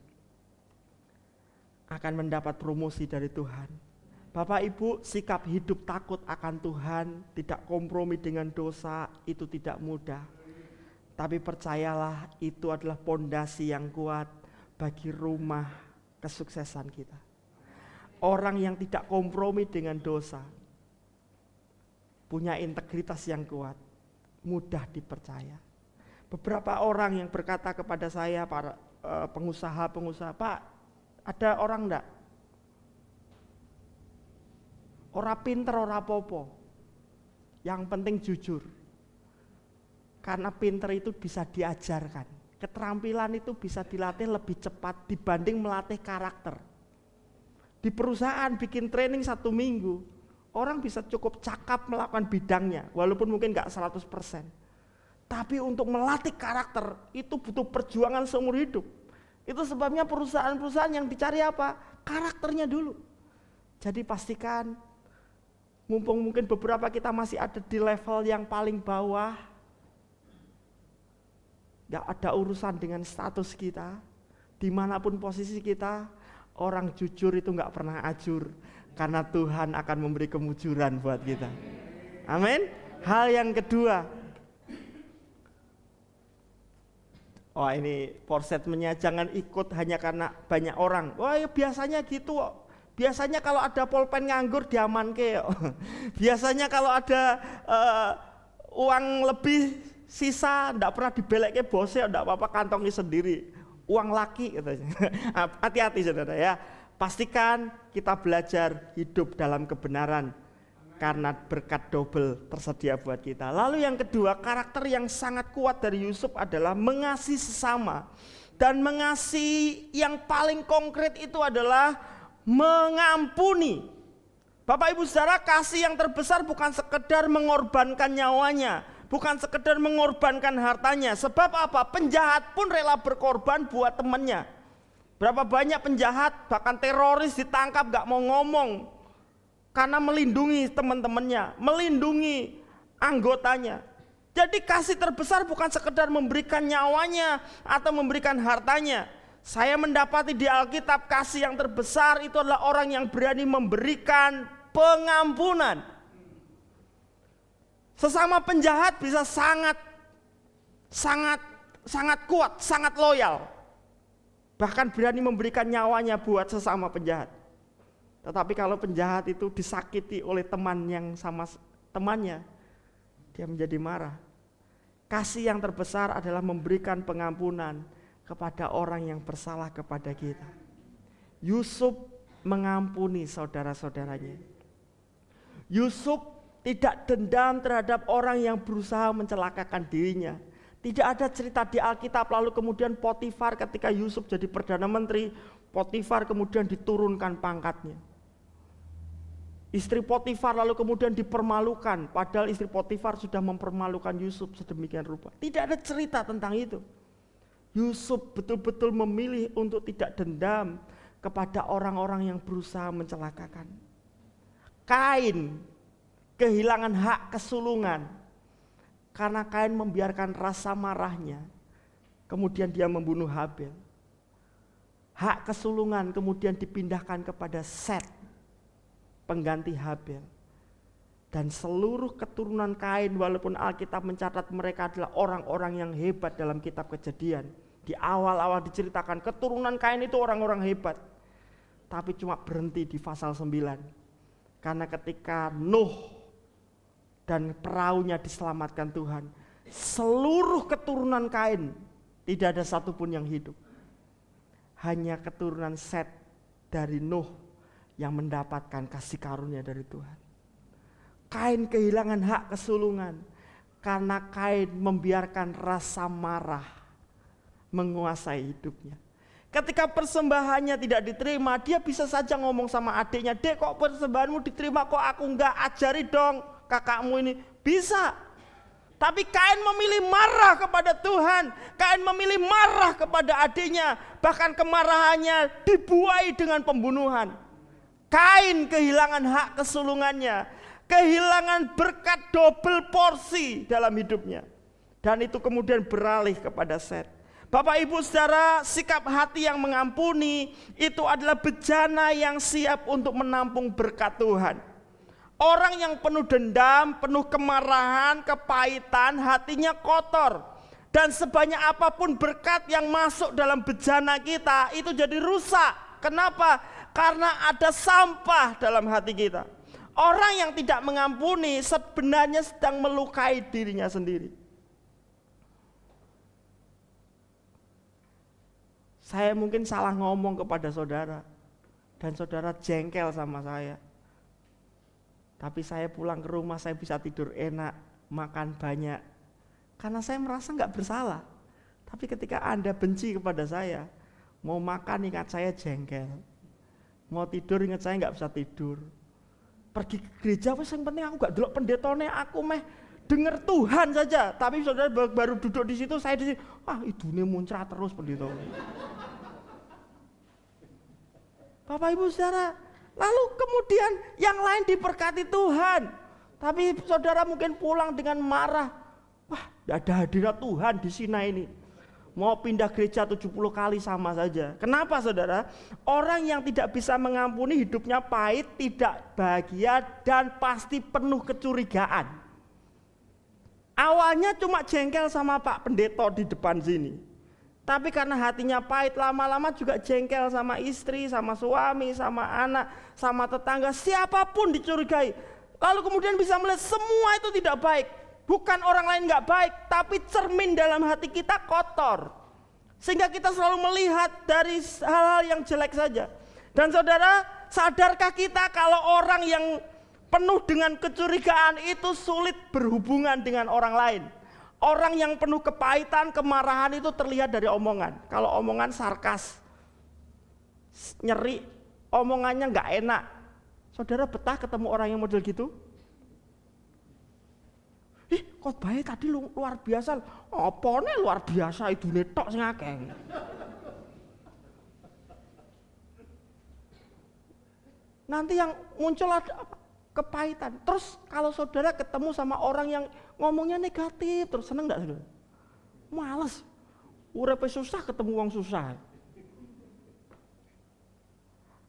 akan mendapat promosi dari Tuhan. Bapak Ibu, sikap hidup takut akan Tuhan, tidak kompromi dengan dosa, itu tidak mudah. Tapi percayalah, itu adalah pondasi yang kuat bagi rumah kesuksesan kita. Orang yang tidak kompromi dengan dosa, punya integritas yang kuat, mudah dipercaya. Beberapa orang yang berkata kepada saya, para pengusaha-pengusaha, Pak, ada orang enggak? Ora pinter, ora popo. Yang penting jujur. Karena pinter itu bisa diajarkan. Keterampilan itu bisa dilatih lebih cepat dibanding melatih karakter. Di perusahaan bikin training 1 minggu, orang bisa cukup cakap melakukan bidangnya, walaupun mungkin gak 100%. Tapi untuk melatih karakter itu butuh perjuangan seumur hidup. Itu sebabnya perusahaan-perusahaan yang dicari apa? Karakternya dulu. Jadi pastikan, mumpung mungkin beberapa kita masih ada di level yang paling bawah, gak ada urusan dengan status kita, dimanapun posisi kita, orang jujur itu gak pernah ajur, karena Tuhan akan memberi kemujuran buat kita. Amin. Hal yang kedua, wah ini porsetmennya jangan ikut hanya karena banyak orang. Wah ya biasanya gitu kok. Biasanya kalau ada pulpen nganggur diamanke. Biasanya kalau ada uang lebih sisa ndak pernah dibeleke bosnya, ndak apa-apa kantongi sendiri. Uang laki katanya. Hati-hati saudara ya. Pastikan kita belajar hidup dalam kebenaran karena berkat double tersedia buat kita. Lalu yang kedua, karakter yang sangat kuat dari Yusuf adalah mengasihi sesama. Dan mengasihi yang paling konkret itu adalah mengampuni. Bapak Ibu Saudara, kasih yang terbesar bukan sekedar mengorbankan nyawanya, bukan sekedar mengorbankan hartanya. Sebab apa? Penjahat pun rela berkorban buat temannya. Berapa banyak penjahat, bahkan teroris ditangkap gak mau ngomong karena melindungi teman-temannya, melindungi anggotanya. Jadi kasih terbesar bukan sekedar memberikan nyawanya atau memberikan hartanya. Saya mendapati di Alkitab kasih yang terbesar itu adalah orang yang berani memberikan pengampunan. Sesama penjahat bisa sangat kuat, sangat loyal. Bahkan berani memberikan nyawanya buat sesama penjahat. Tetapi kalau penjahat itu disakiti oleh teman yang sama temannya, dia menjadi marah. Kasih yang terbesar adalah memberikan pengampunan kepada orang yang bersalah kepada kita. Yusuf mengampuni saudara-saudaranya. Yusuf tidak dendam terhadap orang yang berusaha mencelakakan dirinya. Tidak ada cerita di Alkitab lalu kemudian Potifar ketika Yusuf jadi Perdana Menteri, Potifar kemudian diturunkan pangkatnya. Istri Potifar lalu kemudian dipermalukan, padahal istri Potifar sudah mempermalukan Yusuf sedemikian rupa. Tidak ada cerita tentang itu. Yusuf betul-betul memilih untuk tidak dendam kepada orang-orang yang berusaha mencelakakan. Kain kehilangan hak kesulungan karena Kain membiarkan rasa marahnya, kemudian dia membunuh Habel. Hak kesulungan kemudian dipindahkan kepada Set, pengganti Habel. Dan seluruh keturunan Kain, walaupun Alkitab mencatat mereka adalah orang-orang yang hebat dalam kitab Kejadian. Di awal-awal diceritakan keturunan Kain itu orang-orang hebat. Tapi cuma berhenti di pasal 9. Karena ketika Nuh dan perahunya diselamatkan Tuhan, seluruh keturunan Kain tidak ada satupun yang hidup. Hanya keturunan Set dari Nuh yang mendapatkan kasih karunia dari Tuhan. Kain kehilangan hak kesulungan karena Kain membiarkan rasa marah menguasai hidupnya. Ketika persembahannya tidak diterima, dia bisa saja ngomong sama adiknya, "Dek, kok persembahanmu diterima, kok aku enggak? Ajari dong kakakmu ini." Bisa. Tapi Kain memilih marah kepada Tuhan. Kain memilih marah kepada adiknya. Bahkan kemarahannya dibuai dengan pembunuhan. Kain kehilangan hak kesulungannya. Kehilangan berkat double porsi dalam hidupnya. Dan itu kemudian beralih kepada Set. Bapak Ibu Saudara, sikap hati yang mengampuni itu adalah bejana yang siap untuk menampung berkat Tuhan. Orang yang penuh dendam, penuh kemarahan, kepahitan, hatinya kotor. Dan sebanyak apapun berkat yang masuk dalam bejana kita itu jadi rusak. Kenapa? Karena ada sampah dalam hati kita. Orang yang tidak mengampuni sebenarnya sedang melukai dirinya sendiri. Saya mungkin salah ngomong kepada saudara, dan saudara jengkel sama saya. Tapi saya pulang ke rumah, saya bisa tidur enak, makan banyak, karena saya merasa nggak bersalah. Tapi ketika Anda benci kepada saya, mau makan ingat saya jengkel, mau tidur ingat saya nggak bisa tidur. Pergi ke gereja, wes yang penting aku nggak delok pendetone, aku meh dengar Tuhan saja. Tapi saudara baru duduk di situ, saya di sini, idune muncrat terus pendetone. Bapak Ibu Saudara, lalu kemudian yang lain diberkati Tuhan. Tapi saudara mungkin pulang dengan marah. Wah, tidak ada hadirat Tuhan di Sinai ini. Mau pindah gereja 70 kali sama saja. Kenapa saudara? Orang yang tidak bisa mengampuni hidupnya pahit, tidak bahagia, dan pasti penuh kecurigaan. Awalnya cuma jengkel sama Pak Pendeta di depan sini. Tapi karena hatinya pahit, lama-lama juga jengkel sama istri, sama suami, sama anak, sama tetangga, siapapun dicurigai. Lalu kemudian bisa melihat semua itu tidak baik. Bukan orang lain nggak baik, tapi cermin dalam hati kita kotor. Sehingga kita selalu melihat dari hal-hal yang jelek saja. Dan saudara, sadarkah kita kalau orang yang penuh dengan kecurigaan itu sulit berhubungan dengan orang lain? Orang yang penuh kepahitan, kemarahan itu terlihat dari omongan. Kalau omongan sarkas, nyeri, omongannya nggak enak. Saudara betah ketemu orang yang model gitu? Khotbahnya tadi luar biasa. Apane luar biasa, idune tok sing akeh. Nanti yang muncul ada kepahitan. Terus kalau saudara ketemu sama orang yang ngomongnya negatif, terus seneng enggak saudara? Males. Urepe susah ketemu wong susah.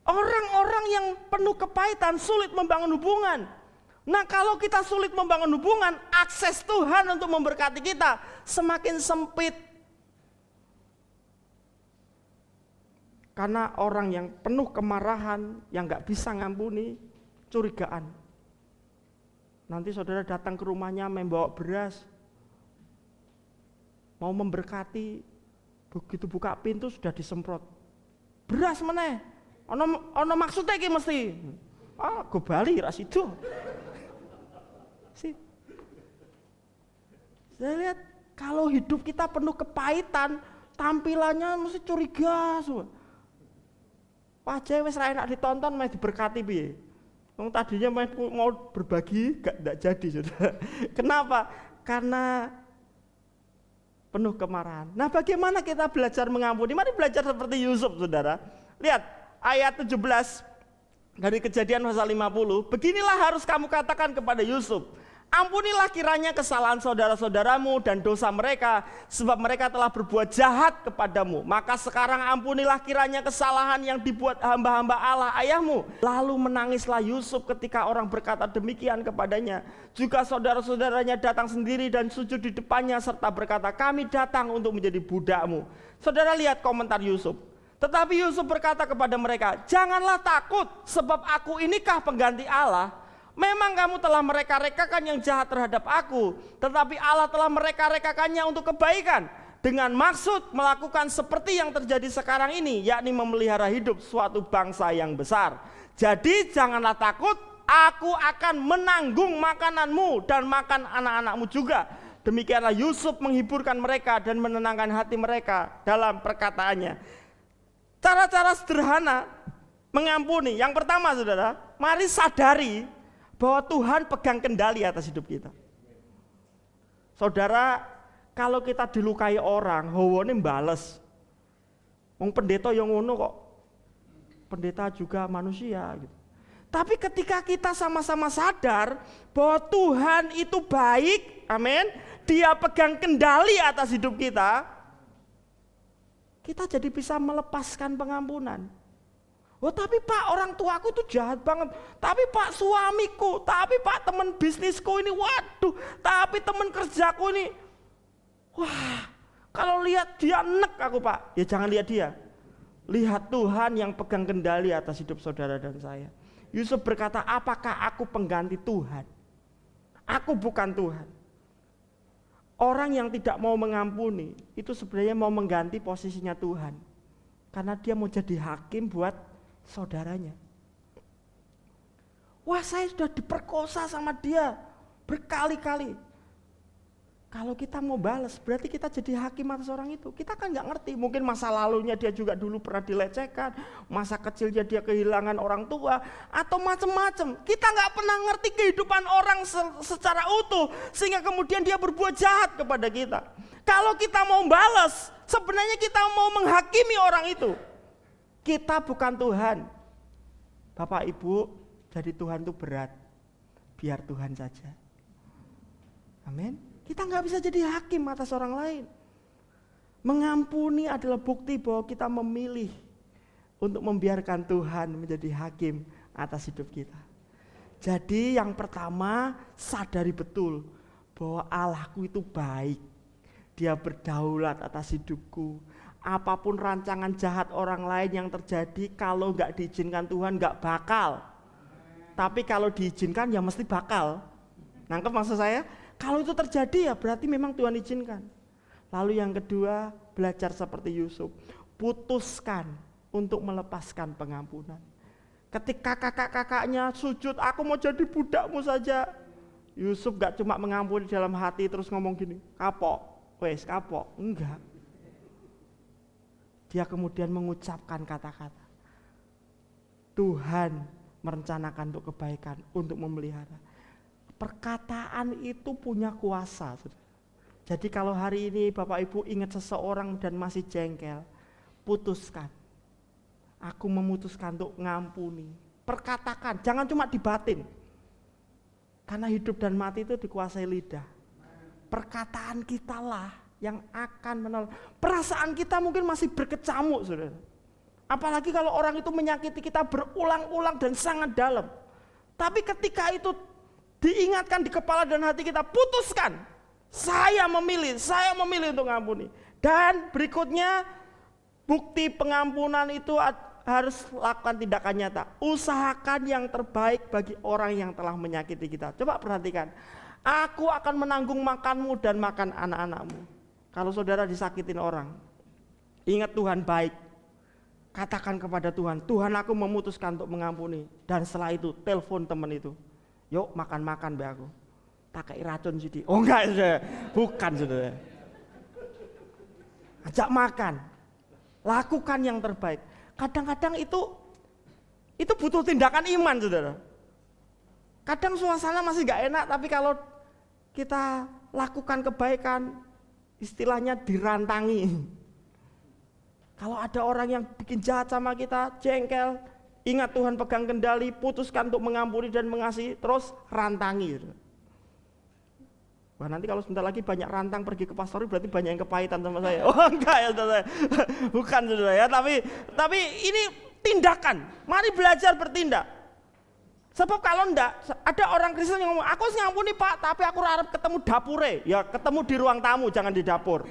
Orang-orang yang penuh kepahitan sulit membangun hubungan. Nah, kalau kita sulit membangun hubungan, akses Tuhan untuk memberkati kita semakin sempit. Karena orang yang penuh kemarahan, yang gak bisa ngampuni, curigaan. Nanti saudara datang ke rumahnya membawa beras, mau memberkati, begitu buka pintu sudah disemprot. Beras meneh, ono maksudnya iki mesti. Go bali ras itu. Saya lihat kalau hidup kita penuh kepahitan, tampilannya mesti curiga semua. Wajah wis ra enak ditonton, meh diberkati piye. Wong tadinya mau berbagi enggak jadi Saudara. Kenapa? Karena penuh kemarahan. Nah, bagaimana kita belajar mengampuni? Mari belajar seperti Yusuf, Saudara. Lihat ayat 17 dari Kejadian pasal 50. Beginilah harus kamu katakan kepada Yusuf, ampunilah kiranya kesalahan saudara-saudaramu dan dosa mereka, sebab mereka telah berbuat jahat kepadamu. Maka sekarang ampunilah kiranya kesalahan yang dibuat hamba-hamba Allah ayahmu. Lalu menangislah Yusuf ketika orang berkata demikian kepadanya. Juga saudara-saudaranya datang sendiri dan sujud di depannya serta berkata, kami datang untuk menjadi budakmu. Saudara lihat komentar Yusuf. Tetapi Yusuf berkata kepada mereka, janganlah takut, sebab aku inikah pengganti Allah? Memang kamu telah mereka-rekakan yang jahat terhadap aku, tetapi Allah telah mereka-rekakannya untuk kebaikan, dengan maksud melakukan seperti yang terjadi sekarang ini, yakni memelihara hidup suatu bangsa yang besar. Jadi janganlah takut, aku akan menanggung makananmu dan makan anak-anakmu juga. Demikianlah Yusuf menghiburkan mereka dan menenangkan hati mereka dalam perkataannya. Cara-cara sederhana mengampuni. Yang pertama saudara, mari sadari bahwa Tuhan pegang kendali atas hidup kita. Saudara, kalau kita dilukai orang, hawane mbales. Wong pendeta yang ngono kok. Pendeta juga manusia gitu. Tapi ketika kita sama-sama sadar bahwa Tuhan itu baik, amin, Dia pegang kendali atas hidup kita, kita jadi bisa melepaskan pengampunan. Oh tapi Pak, orang tuaku itu jahat banget. Tapi Pak, suamiku, tapi Pak, teman bisnisku ini, waduh, tapi teman kerjaku ini, wah, kalau lihat dia nek aku Pak, ya jangan lihat dia. Lihat Tuhan yang pegang kendali atas hidup saudara dan saya. Yusuf berkata, apakah aku pengganti Tuhan? Aku bukan Tuhan. Orang yang tidak mau mengampuni, itu sebenarnya mau mengganti posisinya Tuhan. Karena dia mau jadi hakim buat saudaranya. Wah, saya sudah diperkosa sama dia berkali-kali. Kalau kita mau balas, berarti kita jadi hakim atas orang itu. Kita kan nggak ngerti, mungkin masa lalunya dia juga dulu pernah dilecehkan, masa kecilnya dia kehilangan orang tua, atau macam-macam. Kita nggak pernah ngerti kehidupan orang secara utuh, sehingga kemudian dia berbuat jahat kepada kita. Kalau kita mau balas, sebenarnya kita mau menghakimi orang itu. Kita bukan Tuhan. Bapak Ibu, jadi Tuhan itu berat. Biar Tuhan saja. Amin. Kita nggak bisa jadi hakim atas orang lain. Mengampuni adalah bukti bahwa kita memilih untuk membiarkan Tuhan menjadi hakim atas hidup kita. Jadi yang pertama, sadari betul bahwa Allahku itu baik. Dia berdaulat atas hidupku. Apapun rancangan jahat orang lain yang terjadi, kalau nggak diizinkan Tuhan nggak bakal. Tapi kalau diizinkan ya mesti bakal. Nangkep maksud saya? Kalau itu terjadi ya berarti memang Tuhan izinkan. Lalu yang kedua, belajar seperti Yusuf. Putuskan untuk melepaskan pengampunan. Ketika kakak-kakaknya sujud, aku mau jadi budakmu saja. Yusuf gak cuma mengampuni dalam hati terus ngomong gini, kapok, wes kapok. Enggak. Dia kemudian mengucapkan kata-kata. Tuhan merencanakan untuk kebaikan, untuk memelihara. Perkataan itu punya kuasa. Jadi kalau hari ini Bapak Ibu ingat seseorang dan masih jengkel, putuskan. Aku memutuskan untuk ngampuni. Perkatakan, jangan cuma di batin. Karena hidup dan mati itu dikuasai lidah. Perkataan kita lah yang akan menolong. Perasaan kita mungkin masih berkecamuk, saudara. Apalagi kalau orang itu menyakiti kita berulang-ulang dan sangat dalam. Tapi ketika itu diingatkan di kepala dan hati kita, putuskan. Saya memilih untuk mengampuni. Dan berikutnya, bukti pengampunan itu harus lakukan tindakan nyata. Usahakan yang terbaik bagi orang yang telah menyakiti kita. Coba perhatikan. Aku akan menanggung makanmu dan makan anak-anakmu. Kalau saudara disakitin orang, ingat Tuhan baik. Katakan kepada Tuhan, Tuhan aku memutuskan untuk mengampuni. Dan setelah itu, telepon teman itu. Yuk makan-makan be aku. Pakai racun sih. Oh enggak, saudara. Bukan saudara. Ajak makan. Lakukan yang terbaik. Kadang-kadang itu butuh tindakan iman saudara. Kadang suasana masih gak enak, tapi kalau kita lakukan kebaikan, istilahnya dirantangi. Kalau ada orang yang bikin jahat sama kita, jengkel, ingat Tuhan pegang kendali, putuskan untuk mengampuni dan mengasihi, terus rantangi. Wah nanti kalau sebentar lagi banyak rantang pergi ke pastori berarti banyak yang kepahitan sama saya. Oh enggak ya saudara, bukan saudara ya, tapi ini tindakan. Mari belajar bertindak. Sebab kalau enggak, ada orang Kristen yang ngomong, aku ngampuni Pak, tapi aku harap ketemu dapure. Ya ketemu di ruang tamu, jangan di dapur.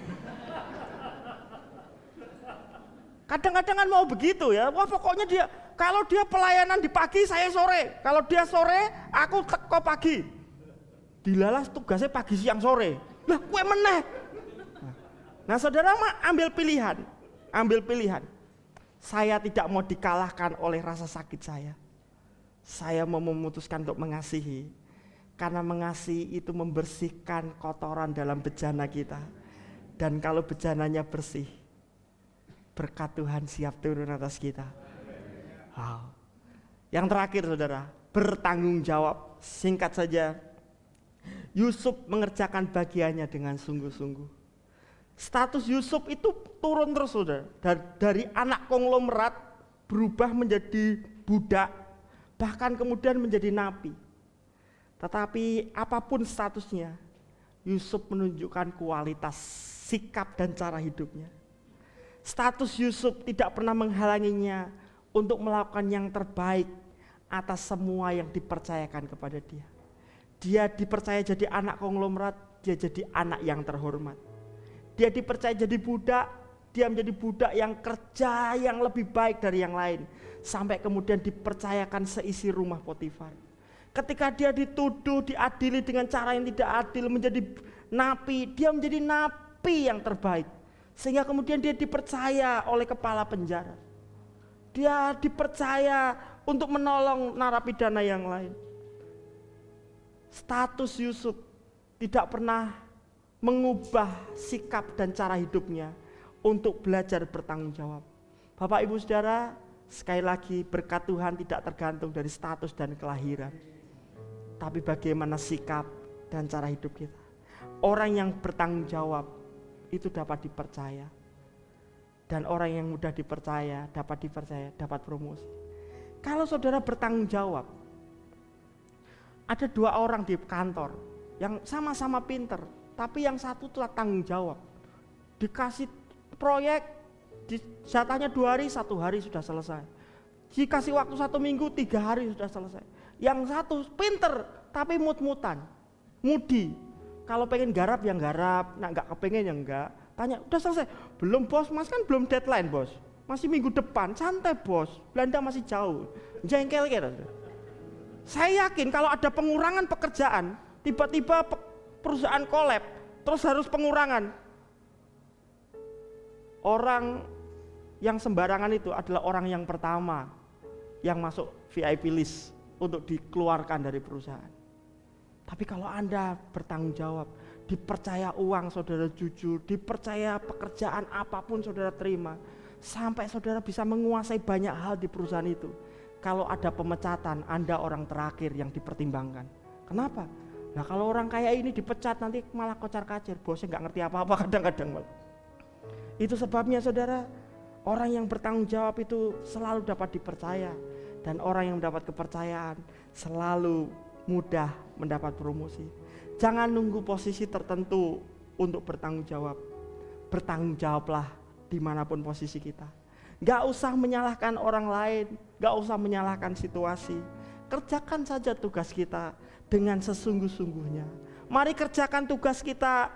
Kadang-kadang kan mau begitu ya, wah pokoknya dia, kalau dia pelayanan di pagi saya sore, kalau dia sore aku teko pagi. Dilalas tugasnya pagi siang sore, lah kue meneh. Nah saudara ambil pilihan. Saya tidak mau dikalahkan oleh rasa sakit saya mau memutuskan untuk mengasihi. Karena mengasihi itu membersihkan kotoran dalam bejana kita. Dan kalau bejananya bersih, berkat Tuhan siap turun atas kita. Wow. Yang terakhir saudara, bertanggung jawab. Singkat saja, Yusuf mengerjakan bagiannya dengan sungguh-sungguh. Status Yusuf itu turun terus saudara. Dari anak konglomerat berubah menjadi budak, bahkan kemudian menjadi nabi. Tetapi apapun statusnya, Yusuf menunjukkan kualitas sikap dan cara hidupnya. Status Yusuf tidak pernah menghalanginya untuk melakukan yang terbaik atas semua yang dipercayakan kepada dia. Dia dipercaya jadi anak konglomerat, dia jadi anak yang terhormat. Dia dipercaya jadi budak, dia menjadi budak yang kerja yang lebih baik dari yang lain. Sampai kemudian dipercayakan seisi rumah Potifar. Ketika dia dituduh, diadili dengan cara yang tidak adil, menjadi napi, dia menjadi napi yang terbaik. Sehingga kemudian dia dipercaya oleh kepala penjara. Dia dipercaya untuk menolong narapidana yang lain. Status Yusuf tidak pernah mengubah sikap dan cara hidupnya untuk belajar bertanggung jawab. Bapak Ibu Saudara, sekali lagi berkat Tuhan tidak tergantung dari status dan kelahiran, tapi bagaimana sikap dan cara hidup kita. Orang yang bertanggung jawab itu dapat dipercaya. Dan orang yang mudah dipercaya, dapat promosi. Kalau saudara bertanggung jawab, ada dua orang di kantor yang sama-sama pinter, tapi yang satu telah tanggung jawab. Dikasih proyek, jatahnya 2 hari, 1 hari sudah selesai. Dikasih waktu 1 minggu, 3 hari sudah selesai. Yang satu pinter, tapi mut-mutan, mudi. Kalau pengen garap yang garap, nggak kepengen yang enggak. Tanya, udah selesai? Belum bos, mas kan belum deadline bos. Masih minggu depan, santai bos. Belanda masih jauh. Jengkel kira. Saya yakin kalau ada pengurangan pekerjaan, tiba-tiba perusahaan kolab, terus harus pengurangan. Orang yang sembarangan itu adalah orang yang pertama yang masuk VIP list untuk dikeluarkan dari perusahaan. Tapi kalau Anda bertanggung jawab, dipercaya uang saudara jujur, dipercaya pekerjaan apapun saudara terima, sampai saudara bisa menguasai banyak hal di perusahaan itu. Kalau ada pemecatan, Anda orang terakhir yang dipertimbangkan. Kenapa? Nah kalau orang kaya ini dipecat nanti malah kocar-kacir, bosnya nggak ngerti apa-apa kadang-kadang. Itu sebabnya saudara, orang yang bertanggung jawab itu selalu dapat dipercaya. Dan orang yang mendapat kepercayaan selalu mudah mendapat promosi. Jangan nunggu posisi tertentu untuk bertanggung jawab. Bertanggung jawablah dimanapun posisi kita. Gak usah menyalahkan orang lain, gak usah menyalahkan situasi. Kerjakan saja tugas kita dengan sesungguh-sungguhnya. Mari kerjakan tugas kita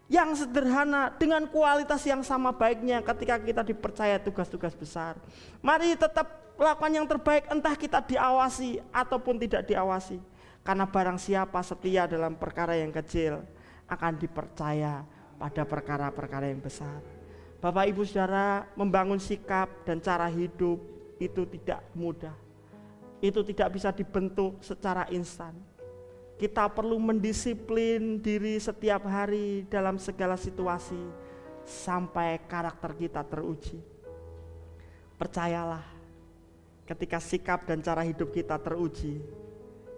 yang sederhana dengan kualitas yang sama baiknya ketika kita dipercaya tugas-tugas besar. Mari tetap lakukan yang terbaik, entah kita diawasi ataupun tidak diawasi. Karena barang siapa setia dalam perkara yang kecil akan dipercaya pada perkara-perkara yang besar. Bapak Ibu Saudara, membangun sikap dan cara hidup itu tidak mudah. Itu tidak bisa dibentuk secara instan. Kita perlu mendisiplin diri setiap hari dalam segala situasi sampai karakter kita teruji. Percayalah, ketika sikap dan cara hidup kita teruji,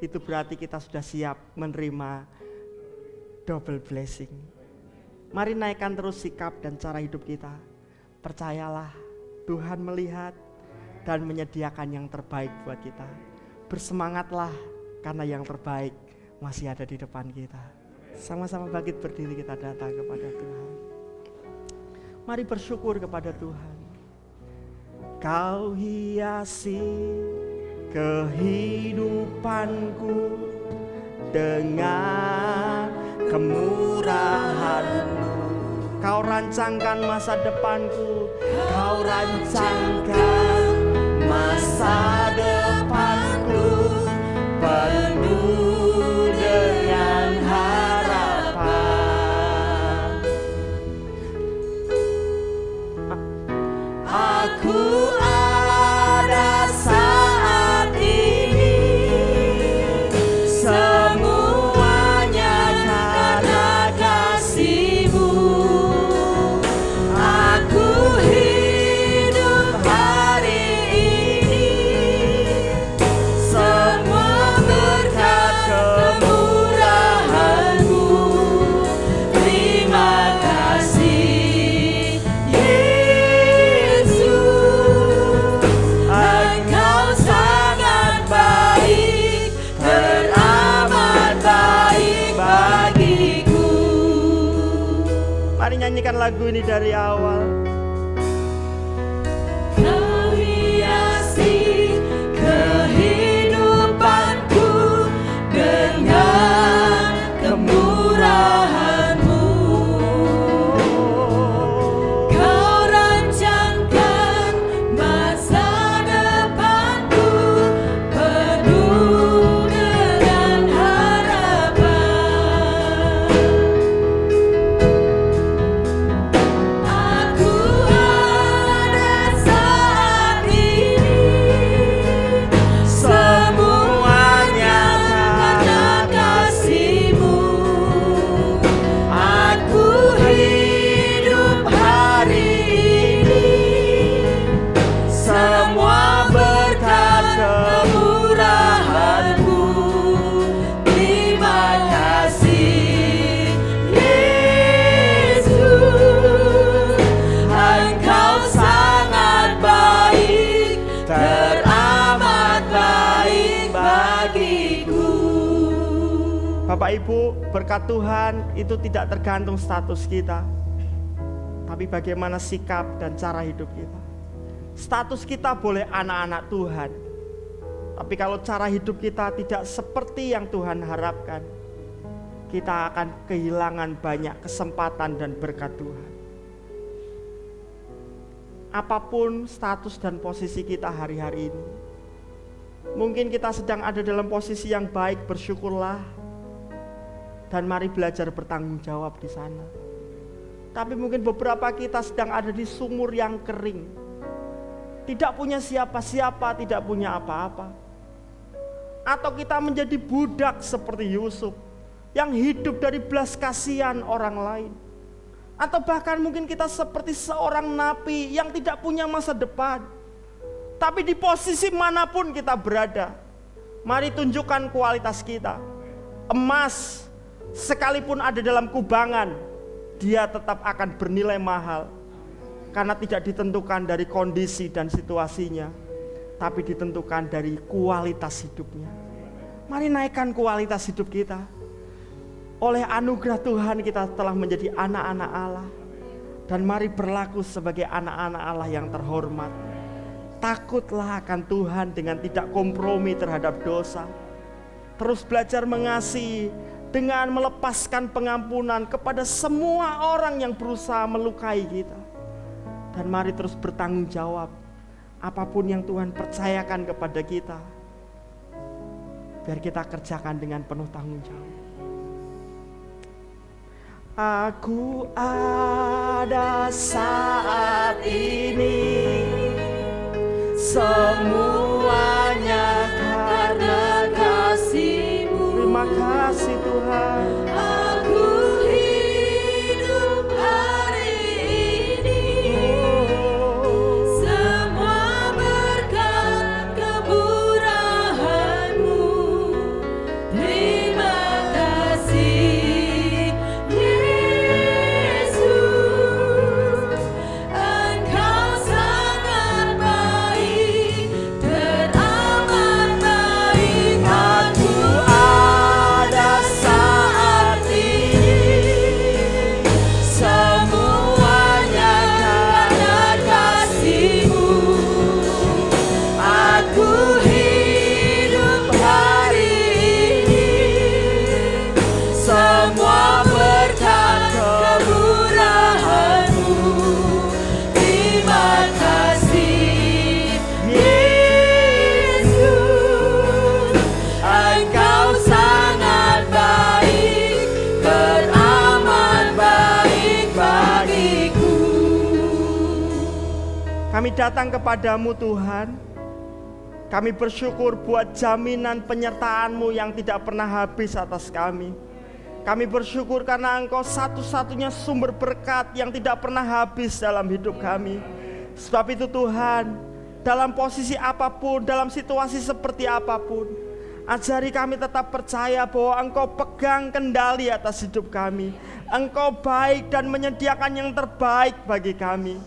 itu berarti kita sudah siap menerima double blessing. Mari naikkan terus sikap dan cara hidup kita. Percayalah, Tuhan melihat dan menyediakan yang terbaik buat kita. Bersemangatlah karena yang terbaik masih ada di depan kita. Sama-sama bangkit berdiri, kita datang kepada Tuhan. Mari bersyukur kepada Tuhan. Kau hiasi kehidupanku dengan kemurahan-Mu. Kau rancangkan masa depanku, Kau rancangkan masa depanku penuh dengan harapan. Aku ada saat ini, semua Mari nyanyikan lagu ini dari awal. Kau hiasi kehidupanku dengan kemurahan-Mu. Kau rancangkan masa depanku penuh dengan harapan. Aku ada saat ini, semuanya karena kasih-Mu. Aku hidup hari ini, semua berkat kemurahan-Mu. Terima kasih Yesus, Engkau sangat baik, teramat baik bagiku. Bapak Ibu, berkat Tuhan itu tidak tergantung status kita, tapi bagaimana sikap dan cara hidup kita. Status kita boleh anak-anak Tuhan, tapi kalau cara hidup kita tidak seperti yang Tuhan harapkan, kita akan kehilangan banyak kesempatan dan berkat Tuhan. Apapun status dan posisi kita hari-hari ini, mungkin kita sedang ada dalam posisi yang baik, bersyukurlah. Dan mari belajar bertanggung jawab di sana. Tapi mungkin beberapa kita sedang ada di sumur yang kering, tidak punya siapa-siapa, tidak punya apa-apa. Atau kita menjadi budak seperti Yusuf, yang hidup dari belas kasihan orang lain. Atau bahkan mungkin kita seperti seorang napi yang tidak punya masa depan. Tapi di posisi manapun kita berada, mari tunjukkan kualitas kita. Emas sekalipun ada dalam kubangan, dia tetap akan bernilai mahal. Karena tidak ditentukan dari kondisi dan situasinya, tapi ditentukan dari kualitas hidupnya. Mari naikkan kualitas hidup kita. Oleh anugerah Tuhan kita telah menjadi anak-anak Allah. Dan mari berlaku sebagai anak-anak Allah yang terhormat. Takutlah akan Tuhan dengan tidak kompromi terhadap dosa. Terus belajar mengasihi dengan melepaskan pengampunan kepada semua orang yang berusaha melukai kita. Dan mari terus bertanggung jawab apapun yang Tuhan percayakan kepada kita, biar kita kerjakan dengan penuh tanggung jawab. Aku ada saat ini, semuanya karena kasih-Mu. Terima kasih Tuhan. Aku hidup hari ini, semua berkat kemurahan-Mu. Terima kasih Yesus, Engkau sangat baik, teramat baik. Aku ada saat ini, semuanya karena kasih-Mu. Aku hidup hari ini, semua berkat kemurahan-Mu. Terima kasih Yesus, Engkau sangat baik, teramat baik bagiku. Kami datang kepadamu Tuhan. Kami bersyukur buat jaminan penyertaan-Mu yang tidak pernah habis atas kami. Kami bersyukur karena Engkau satu-satunya sumber berkat yang tidak pernah habis dalam hidup kami. Sebab itu Tuhan, dalam posisi apapun, dalam situasi seperti apapun, ajari kami tetap percaya bahwa Engkau pegang kendali atas hidup kami. Engkau baik dan menyediakan yang terbaik bagi kami.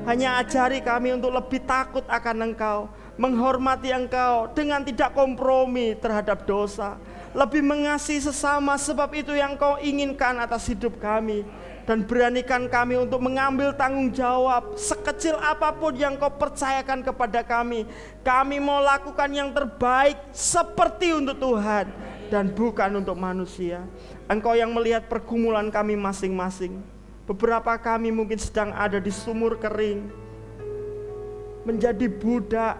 Hanya ajari kami untuk lebih takut akan Engkau, menghormati Engkau dengan tidak kompromi terhadap dosa, lebih mengasihi sesama, sebab itu yang Engkau inginkan atas hidup kami. Dan beranikan kami untuk mengambil tanggung jawab sekecil apapun yang Kau percayakan kepada kami. Kami mau lakukan yang terbaik seperti untuk Tuhan dan bukan untuk manusia. Engkau yang melihat pergumulan kami masing-masing. Beberapa kami mungkin sedang ada di sumur kering, menjadi budak,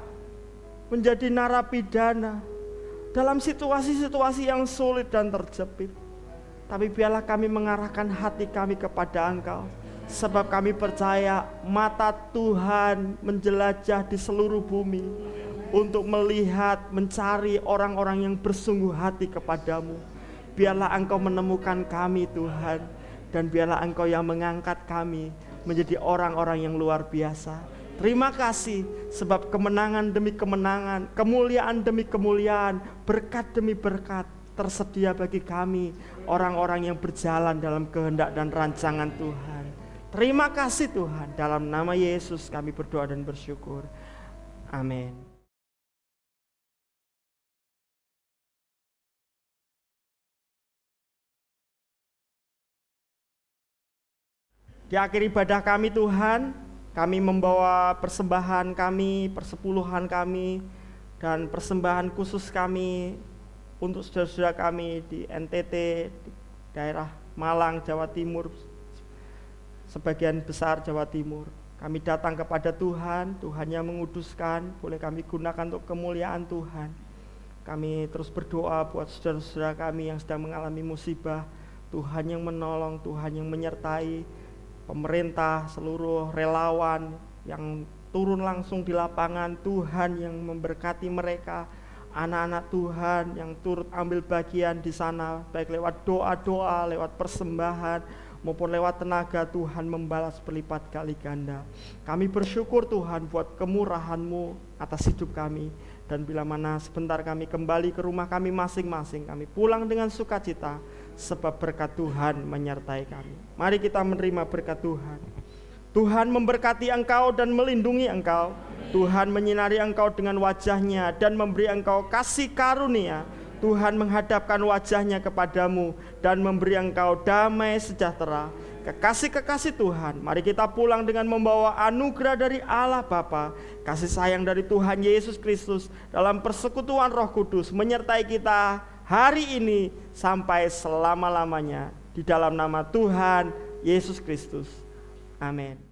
menjadi narapidana, dalam situasi-situasi yang sulit dan terjepit. Tapi biarlah kami mengarahkan hati kami kepada Engkau, sebab kami percaya mata Tuhan menjelajah di seluruh bumi untuk melihat, mencari orang-orang yang bersungguh hati kepadamu. Biarlah Engkau menemukan kami Tuhan, dan biarlah Engkau yang mengangkat kami menjadi orang-orang yang luar biasa. Terima kasih sebab kemenangan demi kemenangan, kemuliaan demi kemuliaan, berkat demi berkat tersedia bagi kami, orang-orang yang berjalan dalam kehendak dan rancangan Tuhan. Terima kasih Tuhan, dalam nama Yesus kami berdoa dan bersyukur. Amin. Di akhir ibadah kami Tuhan, kami membawa persembahan kami, persepuluhan kami, dan persembahan khusus kami untuk saudara-saudara kami di NTT, di daerah Malang, Jawa Timur, sebagian besar Jawa Timur. Kami datang kepada Tuhan, Tuhan yang menguduskan, boleh kami gunakan untuk kemuliaan Tuhan. Kami terus berdoa buat saudara-saudara kami yang sedang mengalami musibah. Tuhan yang menolong, Tuhan yang menyertai, pemerintah, seluruh relawan yang turun langsung di lapangan, Tuhan yang memberkati mereka. Anak-anak Tuhan yang turut ambil bagian di sana, baik lewat doa-doa, lewat persembahan, maupun lewat tenaga, Tuhan membalas berlipat kali ganda. Kami bersyukur Tuhan buat kemurahan-Mu atas hidup kami. Dan bila mana sebentar kami kembali ke rumah kami masing-masing, kami pulang dengan sukacita, sebab berkat Tuhan menyertai kami. Mari kita menerima berkat Tuhan. Tuhan memberkati engkau dan melindungi engkau. Tuhan menyinari engkau dengan wajah-Nya dan memberi engkau kasih karunia. Tuhan menghadapkan wajah-Nya kepadamu dan memberi engkau damai sejahtera. Kekasih-kekasih Tuhan, mari kita pulang dengan membawa anugerah dari Allah Bapa, kasih sayang dari Tuhan Yesus Kristus dalam persekutuan Roh Kudus menyertai kita hari ini sampai selama-lamanya, di dalam nama Tuhan Yesus Kristus. Amin.